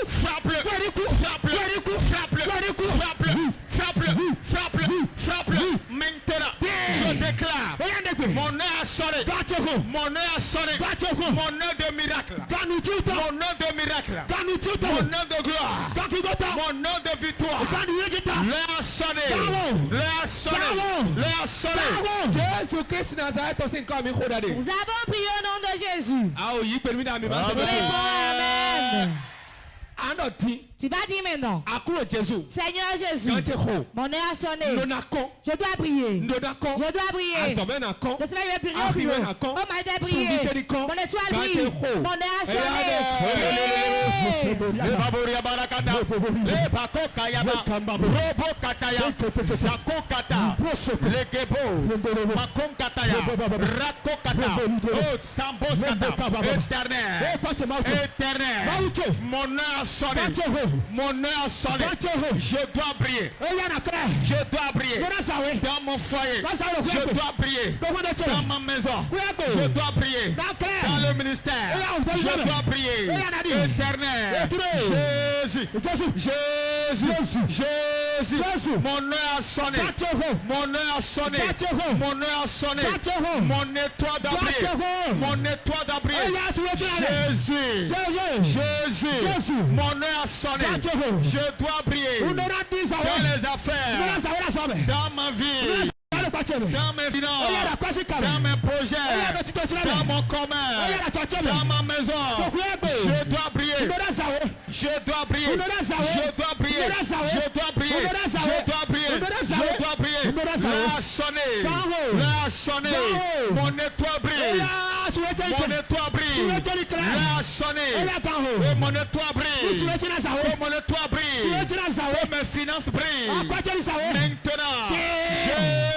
frappe-le, frappe-le, frappe-le, frappe-le, frappe-le, frappe-le, frappe-le. Maintenant, je déclare, mon heure a sonné, mon heure a sonné, mon heure de miracle, mon heure de miracle, mon heure de gloire, mon heure de victoire, l'heure a sonné. sonné. L'heure sonné. L'heure sonné. Jésus Christ Nazareth aussi encore mi khodade. Nous avons prié au nom de Jésus. Ah oui, permis d'ami ma Amen. Anoti. Tu vas dire maintenant. Seigneur Jésus. Mon heure a sonné. Je dois prier. Je dois prier. Le Seigneur va prier au bureau. Oh, ma Dieu, prier. Mon étoile brille. Mon heure a sonné. Mon heure a sonné. Mon heure a sonné. Je dois prier. Je dois prier. Dans mon foyer. Je dois prier. Dans ma maison. Je dois prier. Dans le ministère. Je dois prier. Éternel. Jésus. Jésus. Mon heure a sonné. Mon heure a sonné. Mon heure a sonné. Mon étoile doit briller. Mon étoile doit briller. Jésus. Mon heure a sonné. Je dois prier dans les affaires, dans ma vie, dans mes finances, dans mes projets, dans mon commerce, dans ma maison. Je dois prier. Je dois prier. Je dois prier. Je dois prier. Je dois prier. Je dois prier. La sonné. La sonné. Mon étoile brille. Mon étoile brille. La sonné. Mon étoile brille. Mon étoile brille. Mes finances brillent. Maintenant.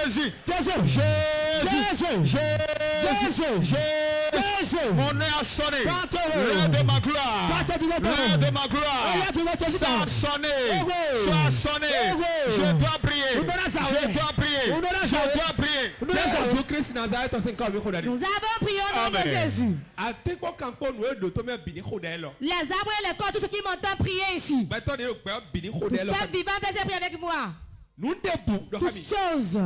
Jésus. Mon heure a sonné. L'heure de ma gloire. L'heure de ma gloire. Soit sonné. Soit sonné. Je dois prier. Je dois prier. Je dois prier. Jésus Christ Nazareth aussi encore mi khodade. Nous avons prié au nom de Jésus. Les arbres et les corps, tous ceux qui m'entendent prier ici. Tout être vivant, faisait prier avec moi. Toutes choses.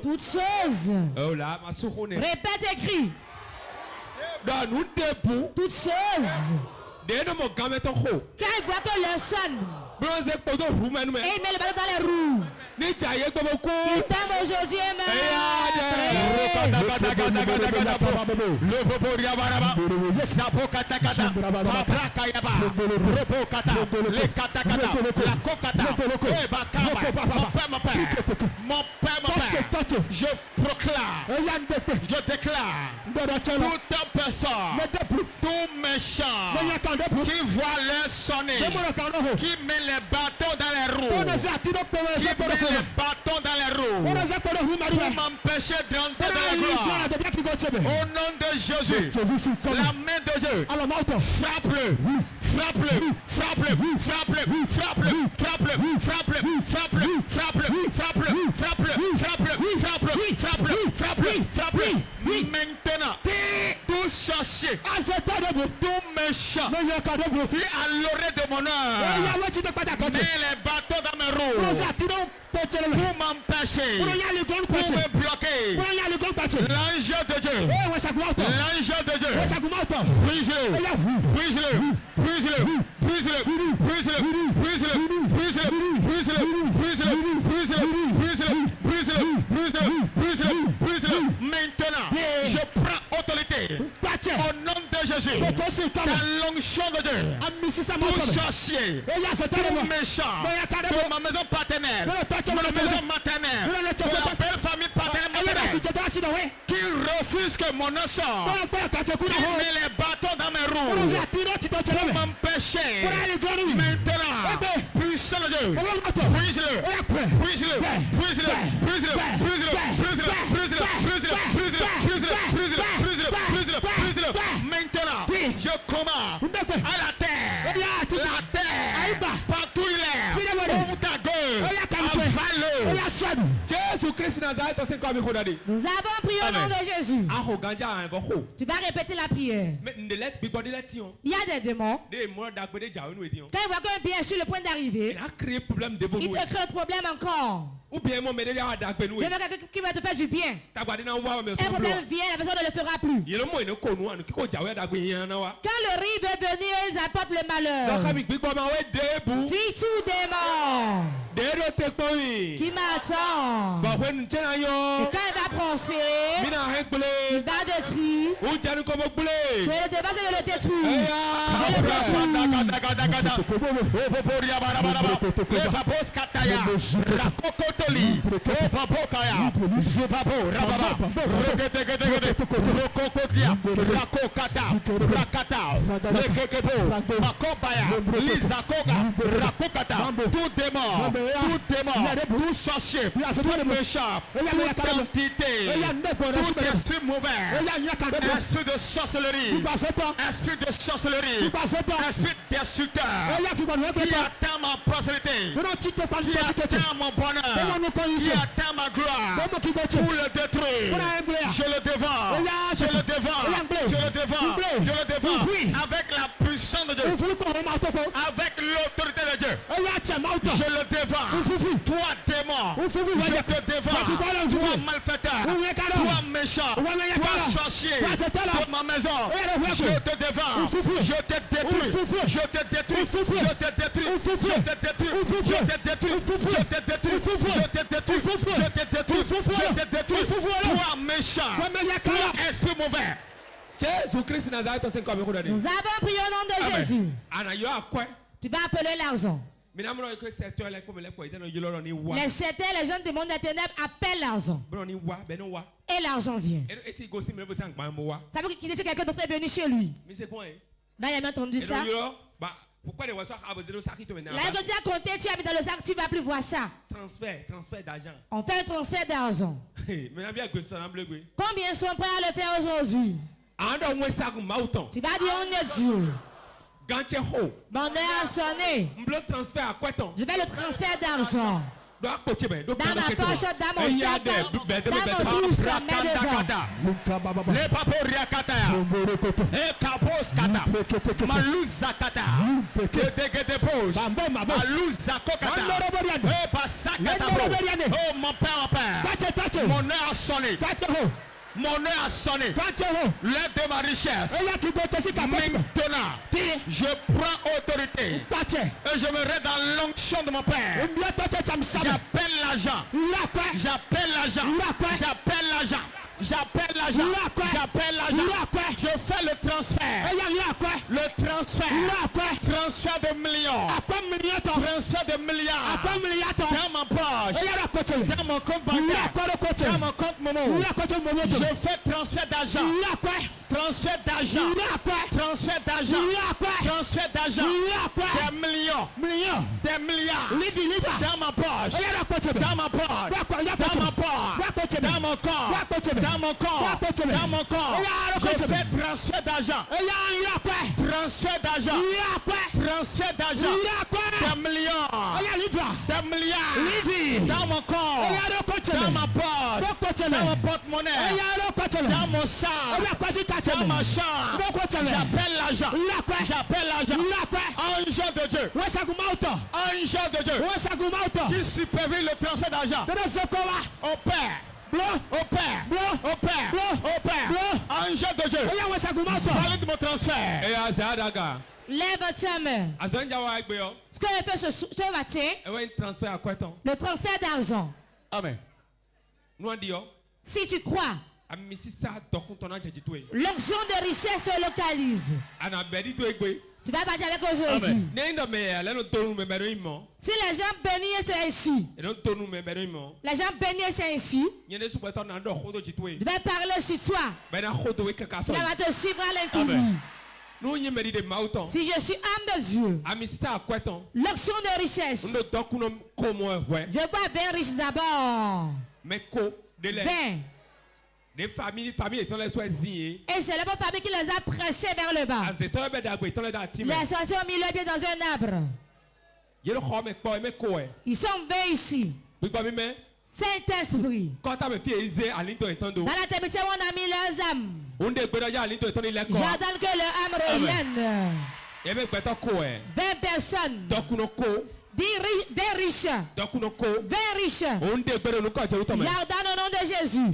Toutes choses. Répète et crie. Toutes choses. Quand il voit que le sonne, et il met le ballon dans les roues. Il t'aime aujourd'hui, amen. Mon père, je proclame, je déclare, toute personne, tout méchant qui voit leur sonner, qui met les bâtons dans les roues, qui met les bâtons dans les roues, pour m'empêcher d'entrer dans la gloire. Au nom de Jésus, la main de Dieu, frappe-le, frappe-le, frappe-le, frappe-le, frappe-le, frappe-le, frappe-le, frappe-le, frappe-le, frappe-le, frappe-le, frappe-le, frappe-le, frappe-le, frappe-le, frappe-le. Maintenant, tout sorcier, tout méchant, qui à l'oreille de mon âme, met les bâtons dans mes roues, pour m'empêcher, pour me bloquer. L'ange de Dieu, l'ange de Dieu, brise-le, brise-le, brise-le, brise-le, brise-le, brise-le, brise-le, brise-le, brise-le, brise-le, brise-le, brise-le, brise-le, brise-le, brise-le. Maintenant, je prends autorité au nom de Jésus, dans l'onction de Dieu, tout sorcier, tout méchant, pour ma maison paternelle, pour ma maison maternelle, pour la belle famille paternelle maternelle, qui refuse que mon nom sorte, qui met les bâtons dans mes roues, pour m'empêcher. Maintenant, puissant de Dieu, brise-le, brise-le, brise-le, brise-le, brise-le, brise-le, brise-le, brise-le, brise-le, brise-le, brise-le, brise-le, brise-le. Maintenant, je commande à la terre, partout il est, ouvre ta gueule, avale-le. Jésus Christ Nazareth aussi encore mi khodade. Nous avons prié au nom de Jésus. Tu vas répéter la prière. Il y a des démons. Quand ils voient qu'un bien est sur le point d'arriver, il te crée un problème encore. Ou bien mon médecin a d'agbenou. Il y a quelqu'un qui va te faire du bien. Un problème vient, la personne ne le fera plus. Quand le riz veut venir, ils apportent le malheur. Si tout démon qui m'attend, et quand il va prospérer, il va détruire. Je le débat de le détruire. Tout démon, tout sorcier, tout méchant, toute entité, tout esprit mauvais, esprit de sorcellerie, esprit destructeur, qui atteint ma prospérité, qui atteint mon bonheur, qui atteint ma gloire, pour le détruire, je le dévore, avec la puissance de Dieu, avec l'autorité de Dieu, je le dévore. Toi démon, je te dévore. Toi malfaiteur, toi méchant, toi sorcier, toi ma maison, je te dévore, je te détruis, je te détruis, je te détruis, je te détruis, je te détruis, je te détruis, je te détruis, je te détruis, je te détruis, toi méchant, toi esprit mauvais. Jésus-Christ Nazareth, nous avons prié au nom de Jésus. Tu vas appeler l'argent. Les secteurs, les gens du monde des ténèbres appellent l'argent. Et l'argent vient. Ça veut dire qu'il y a quelqu'un d'autre est venu chez lui. Là, il a même entendu ça. Là, que tu as compté, tu as mis dans le sac, tu ne vas plus voir ça. Transfert d'argent. On fait un transfert d'argent. Combien sont prêts à le faire aujourd'hui? Tu vas dire on est Dieu. Mon heure a sonné. Je vais le transfert d'argent. Dans ma poche, dans mon sac, dans mon douce, mets devant. Les papos riakata, et kapos kata, maluza kata, de pose, maluza kokata, et pasakata. Oh mon père, mon heure a sonné. Mon heure a sonné. L'aide de ma richesse. Maintenant, je prends autorité. Et je me rends dans l'onction de mon Père. J'appelle l'argent. J'appelle l'argent. J'appelle l'argent. J'appelle l'argent. J'appelle l'argent. Je fais le transfert. Le transfert. Transfert de millions. Transfert de milliards. Dans ma poche. Dans mon compte bancaire. Dans mon compte Momo. Je fais transfert d'argent. Transfert d'argent. Transfert d'argent. Transfert d'argent. Des millions. Des milliards. Dans ma poche. Dans ma poche. Dans ma poche. Dans mon corps. Dans mon corps. Dans mon corps. Je fais transfert d'argent. Transfert d'argent. Transfert d'argent. Des millions. Des milliards. Dans mon corps. Dans ma poche. Dans mon porte-monnaie. Dans mon sac. Dans ma chambre. J'appelle l'argent. J'appelle l'argent. Ange de Dieu. Ange de Dieu. Qui supervise le transfert d'argent. Au Père. Au Père. Au Père. Au Père. Ange de Dieu. Valide mon transfert. Lève ta main. Ce que je fais ce matin, le transfert d'argent. Amen. Si tu crois, l'onction de richesse se localise. Tu vas partir avec aujourd'hui. Si les gens bénissent, c'est ainsi. Les gens bénissent, c'est ainsi. Je vais parler sur toi. Cela va te suivre à l'infini. Si je suis âme de Dieu, l'onction de richesse, je vois 20 riches d'abord. 20. Et c'est la bonne famille qui les a pressés vers le bas. Les sorciers ont mis le pied dans un arbre. Ils sont 20 ici. Saint-Esprit. Dans la terre, on a mis leurs âmes. J'attends que leur âme revienne. 20 personnes. Vin riche. Vin riche. Yardane au nom de Jésus.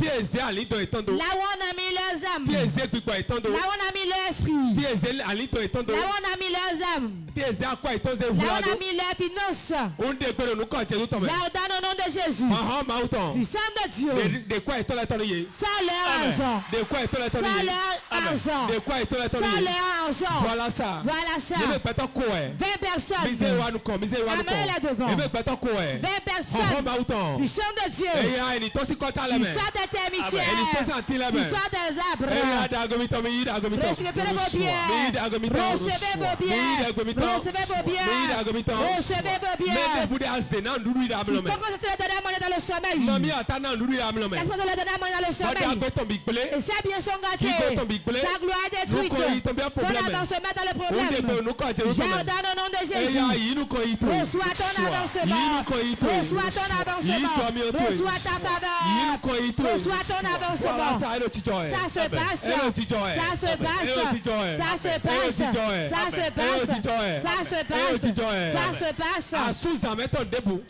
Là où on a mis leurs âmes. Là où on a mis leur esprit. Là où on a mis leurs âmes. Là où on a mis leurs finances. Yardane au nom de Jésus. Puissant de Dieu. Sans leur argent. Sans leur argent. Sans leur argent. Voilà ça. 20 personnes. Amenez-les devant. 20 personnes. Puissant de Dieu. Puissant d'intermédiaire. Puissant des arbres. Recevez vos biens. Recevez vos biens. Recevez vos biens. Recevez vos biens. Pourquoi c'est le dernier moyen dans le sommeil? Est-ce que c'est le dernier moyen dans le sommeil? Et ses biens sont gâtés. Sa gloire est détruite. Son avancement dans le problème. Jardane au nom de Jésus. Reçois ton avancement. Reçois ton avancement. Reçois ta faveur. Reçois ton avancement. Ça se passe. Ça se passe. Ça se passe. Ça se passe. Ça se passe. Ça se passe.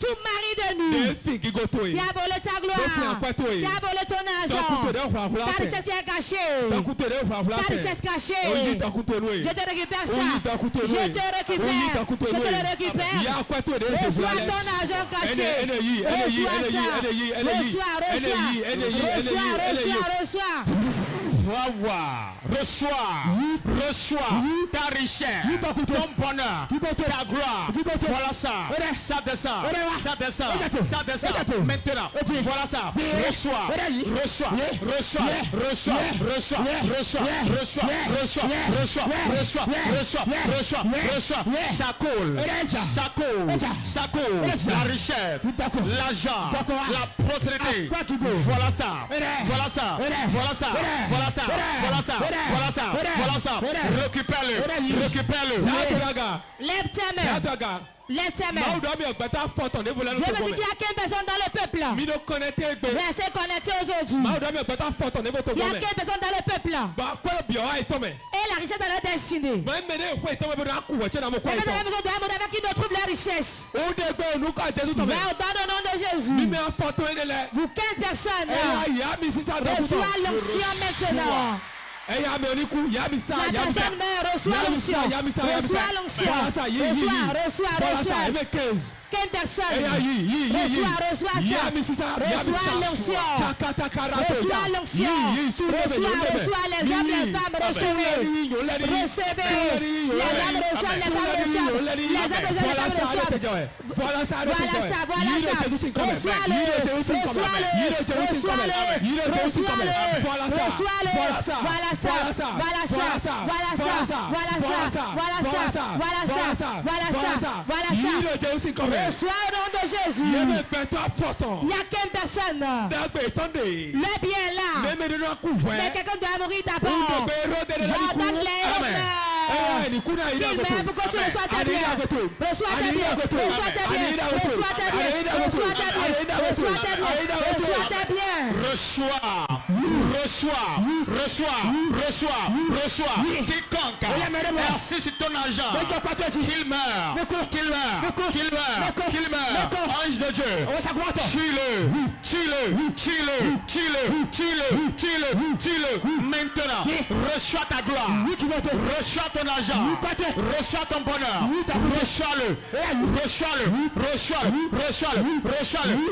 Tout mari de nuit qui a volé ta gloire, qui a volé ton argent, ta richesse qui est cachée, ta richesse cachée, je te récupère ça, je te le récupère. Reçois ton argent caché, reçois ça, reçois. Reçois ta richesse, ton bonheur, ta gloire. Voilà ça. Ça descend. Maintenant, voilà ça. Reçois. Ça coule. La richesse, l'argent, la propriété. Voilà ça. Récupère-le. Lève ta main. Lève ta main. Dieu me dit qu'il y a 15 personnes dans le peuple. Restez connectés aujourd'hui. Il y a 15 personnes dans le peuple. Et la richesse de leur destinée. Avec qui nous trouve la richesse. Dans le nom de Jésus. Vous 15 personnes. Reçois l'onction maintenant. La personne meurt, reçoit l'onction. Reçoit l'onction. Reçoit. 15 personnes. Reçoit ça. Reçoit l'onction. Reçoit l'onction. Reçoit les hommes, les femmes, recevez. Les hommes reçoivent, les femmes reçoivent. Les hommes reçoivent. Voilà ça. Reçois au nom de Jésus. Il y a 15 personnes. Le bien est là. Mais quelqu'un doit mourir d'abord. J'ordonne les hommes. Il meurt pour que tu reçois tes biens. Reçois tes biens. Quiconque assis sur ton argent, qu'il meurt. Ange de Dieu, tue-le. Maintenant, reçois ta gloire, reçois ton argent, reçois ton bonheur, reçois-le.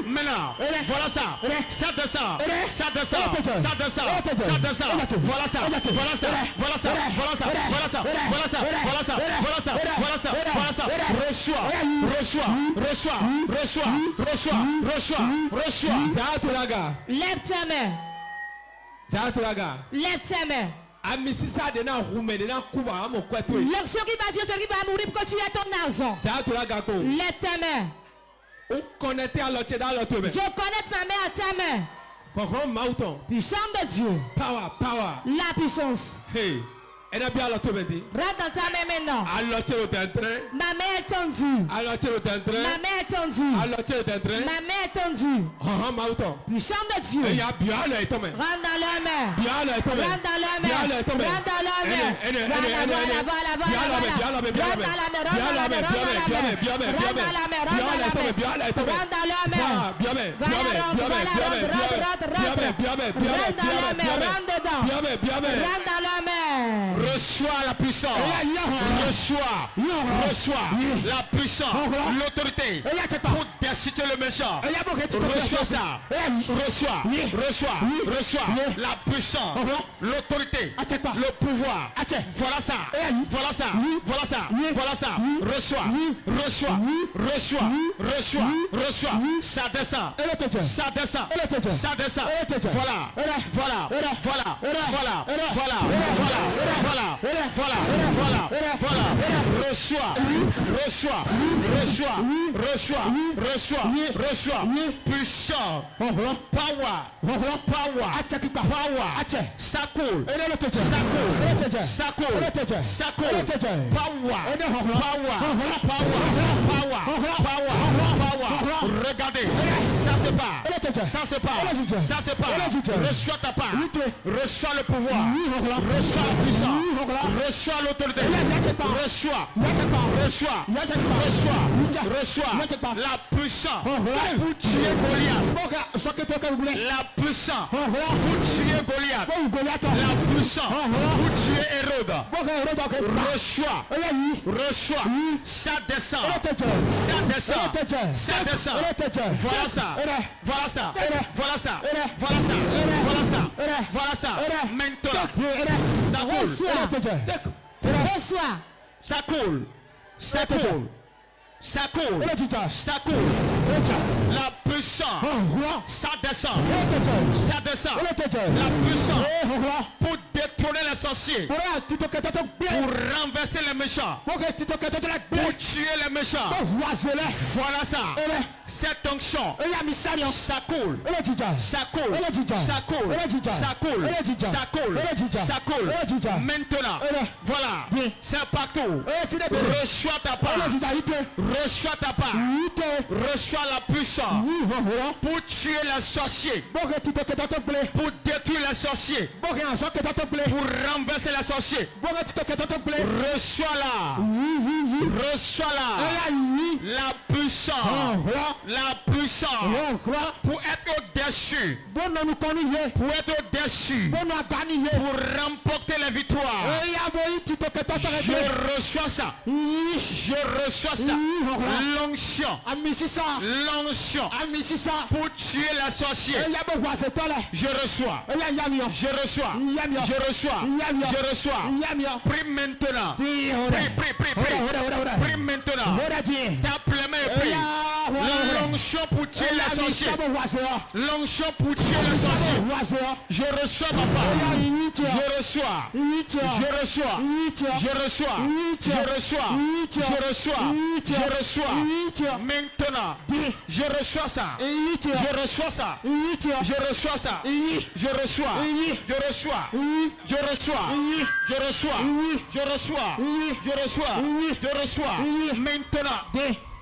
Maintenant, voilà ça. Ça descend. Voilà ça. Reçois. Lève ta main. L'action qui va Dieu, celui qui va mourir pour que tu aies ton argent. Lève ta main. Je connecte ma main à ta main. Puissance de Dieu. Power. La puissance. Hey. Rentre dans ta main maintenant. Ma main est tendue. Ma main est tendue. Ma main est tendue. Puissant de Dieu. Rentre dans la main. Rentre dans la main. Rentre dans la main. Reçois la puissance. Reçois la puissance, l'autorité pour destituer le méchant. Reçois ça. Reçois la puissance, l'autorité, le pouvoir. Voilà ça. Reçois. Ça descend. Voilà. Reçois. Puissant. Power. Ça coule. Regardez. Ça c'est pas. Reçois ta part. Reçois le pouvoir. Reçois la puissance. Reçois l'autorité. Reçois la puissance pour tuer Goliath. La puissance pour tuer Goliath. La puissance pour tuer Hérode. Reçois. Ça descend. Voilà ça. Maintenant. Reçois. Ça coule. La puissance. Ça descend. La puissance pour détourner les sorciers. Pour renverser les méchants. Pour tuer les méchants. Voilà ça. Cette onction. Ça coule. Maintenant. Voilà. C'est partout. Reçois ta part. Reçois la puissance pour tuer les sorciers. Pour détruire les sorciers. Pour renverser les sorciers. Reçois-la. La puissance pour être au-dessus. Pour remporter les victoires. Je reçois ça. L'onction pour tuer la sorcière. Je reçois. Prie maintenant. Prie maintenant. Tape les mains et prie. L'onction pour tuer la sorcière. Je reçois ma part. Je reçois. Maintenant. Je reçois ça.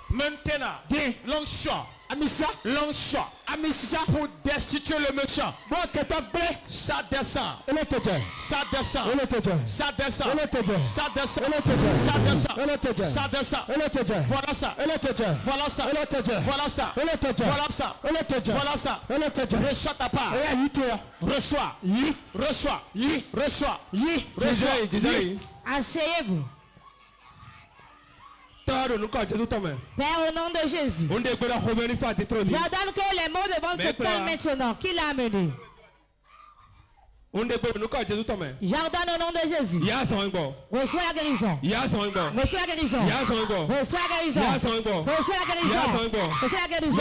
Maintenant. L'onction pour destituer le méchant. Ça descend. Voilà ça. Reçois ta part. Reçois. Asseyez-vous. Père, au nom de Jésus, j'ordonne que les mots devant se calment maintenant. Qui l'a amené? J'ordonne au nom de Jésus. Reçois la guérison. Reçois la guérison. Reçois la guérison. Reçois la guérison. Reçois la guérison.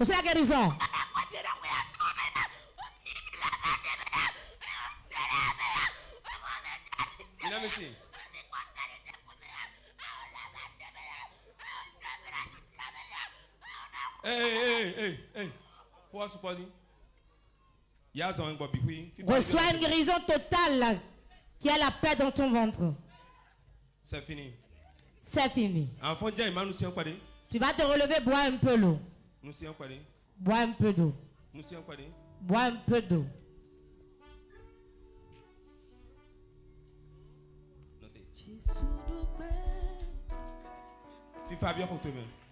Reçois la guérison. Reçois une guérison totale. Qui a la paix dans ton ventre. C'est fini. C'est fini. Enfant, tu vas te relever, bois un peu l'eau. Bois un peu d'eau. Bois un peu d'eau.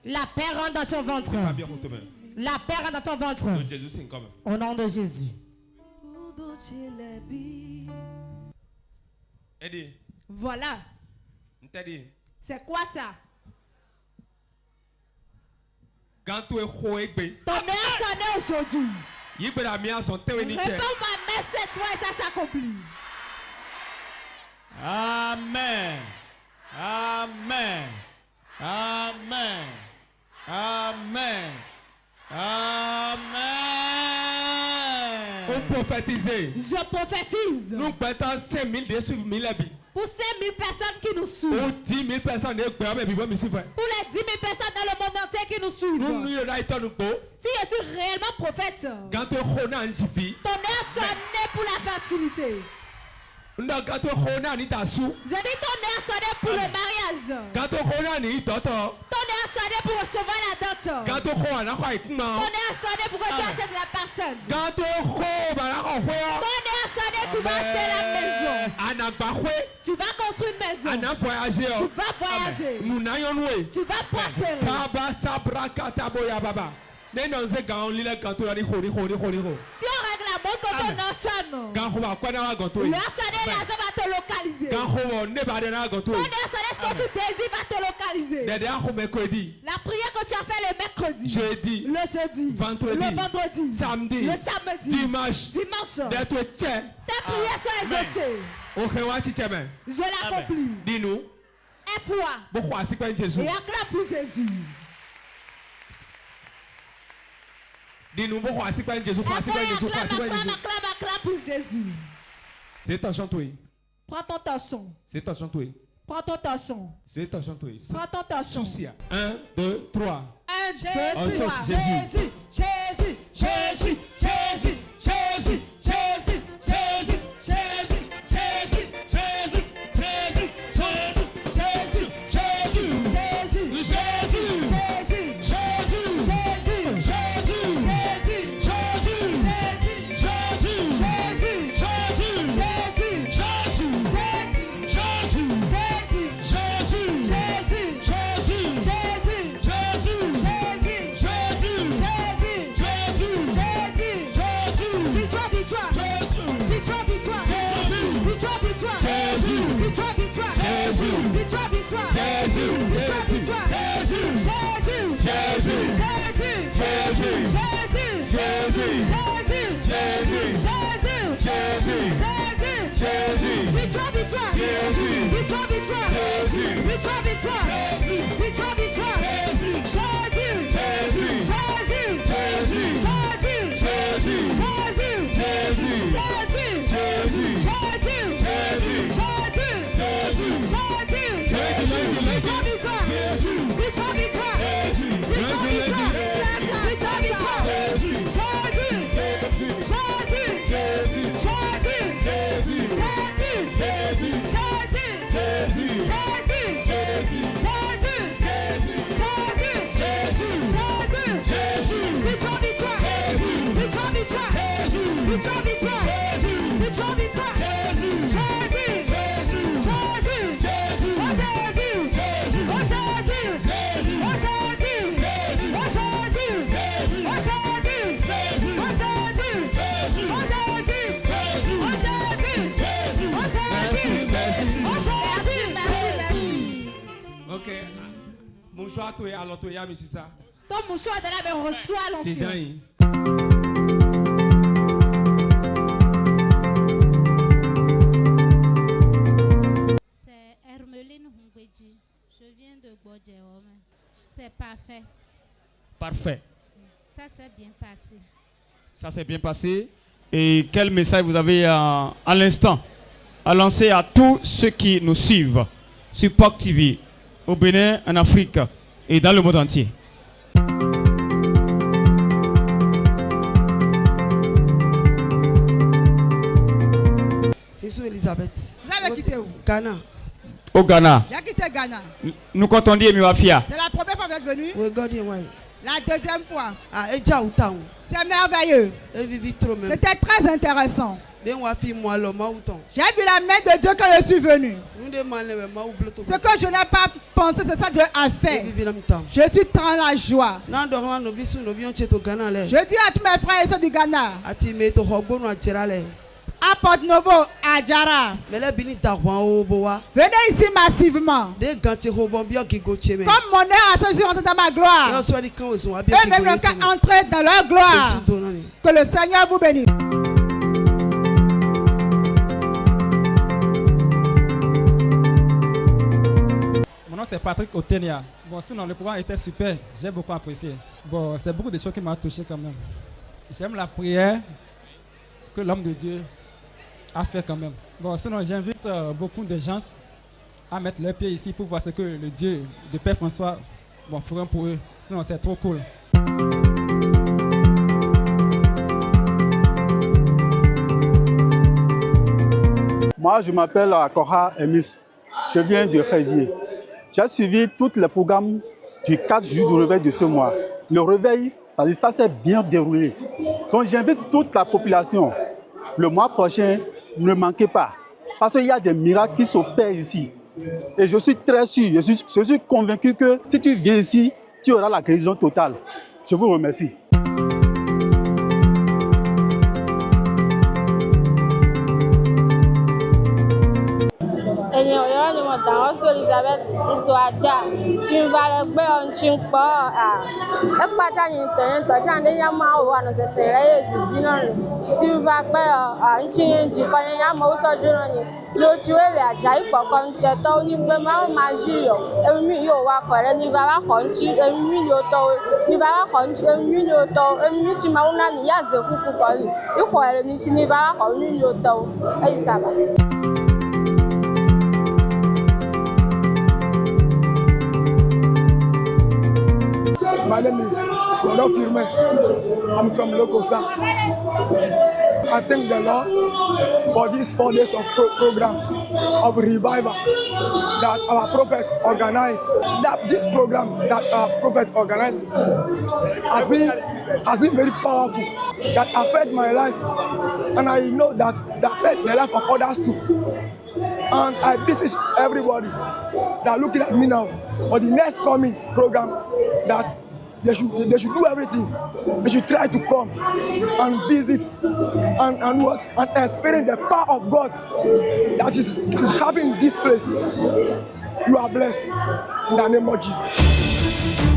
La paix rentre dans ton ventre. La paix rentre dans ton ventre. Au nom de Jésus. Voilà. C'est quoi ça? Ton meilleur sonné aujourd'hui. Réponds ma messe cette fois et ça s'accomplit. Amen. Amen. Amen. Amen. Amen. On prophétise. Je prophétise. Nous battons 5000 de suivre 1000 habits. Pour 5000 personnes qui nous suivent. Pour 10 000 personnes. Pour les 10 000 personnes dans le monde entier qui nous suivent. Si je suis réellement prophète. Ton meilleur sonné pour la facilité. Je dis ton meilleur sonné pour le mariage. Ton meilleur sonné pour recevoir la dot. Ton meilleur sonné pour que tu achètes la personne. Ton meilleur sonné, tu vas acheter la maison. Tu vas construire une maison. Tu vas voyager. Tu vas prospérer. Si on règle la bonne quand on ensemble, le sonné, l'argent va te localiser. Ton sonné, ce que tu désires va te localiser. La prière que tu as fait le mercredi, le jeudi, le vendredi, le samedi, dimanche. Tes prières sont exaucées. Je l'accomplis. Dis-nous. Et foi. Et acclame pour Jésus. Dis-nous, acclame pour Jésus. C'est ton chant. Prends ton torchon. C'est ton chant. Prends ton torchon. C'est ton chant. Prends ton torchon. 1, 2, 3. 1, 2, 3. Jésus. Jésus. Jésus. Jésus. Jésus. Jésus. Jésus. Jésus. Jésus. Jésus. Jésus. Jésus. Jésus. Jésus. Jésus. Ton mouchoir de là, mais reçoit l'ancien. C'est Hermeline Hungweji. Je viens de Bodjeome. C'est parfait. Parfait. Ça s'est bien passé. Ça s'est bien passé. Et quel message vous avez à l'instant à lancer à tous ceux qui nous suivent sur POC TV, au Bénin, en Afrique et dans le monde entier? C'est sur Elisabeth. Vous avez avez quitté où? Ghana. Au Ghana. J'ai quitté Ghana. Nous quand on dit Miwafia. C'est la première fois que vous êtes venu? Oui, Gordien, oui. La deuxième fois. Ah, et déjà, où t'as? C'est merveilleux. C'était très intéressant. J'ai vu la main de Dieu quand je suis venu. Ce que je n'ai pas pensé, c'est ça que Dieu a fait. Je suis dans la joie. Je dis à tous mes frères et sœurs du Ghana, à Porto Novo, à Jara, venez ici massivement. Comme mon heure à ce jour rentre dans ma gloire, eux-mêmes n'ont qu'à entrer dans leur gloire. Que le Seigneur vous bénisse. Mon nom c'est Patrick Otenia. Bon, sinon le programme était super, j'ai beaucoup apprécié. Bon, c'est beaucoup de choses qui m'ont touché quand même. J'aime la prière que l'homme de Dieu a fait quand même. Bon, sinon j'invite beaucoup de gens à mettre leurs pieds ici pour voir ce que le Dieu de Père François fera pour eux. Sinon c'est trop cool. Moi, je m'appelle Akora Emis. Je viens de Révier. J'ai suivi tous les programmes du 4 jours du réveil de ce mois. Le réveil, ça s'est bien déroulé. Donc j'invite toute la population. Le mois prochain, ne manquez pas. Parce qu'il y a des miracles qui s'opèrent ici. Et je suis très sûr, je suis convaincu que si tu viens ici, tu auras la guérison totale. Je vous remercie. Elisabeth Soaja, tu vas le faire un chimpa. Et pas ta nuit, tu as un yama ou un essai, tu vas faire un chien du Panyama ou Sojourner. Tu es la Jaipa comme Chateau, you will magie, and you walk and you are a country, and you are a country, and you know, and you to Mauna Yazo, who you call it, you never on your toe. Elisabeth. My name is Godot Firme. I'm from Lokosa. I thank the Lord for these 4 days of program of revival that our prophet organized. That this program that our prophet organized has been very powerful. That affected my life, and I know that affected the life of others too. And I beseech everybody that looking at me now for the next coming program that they should do everything. They should try to come and visit and experience the power of God that is happening in this place. You are blessed in the name of Jesus.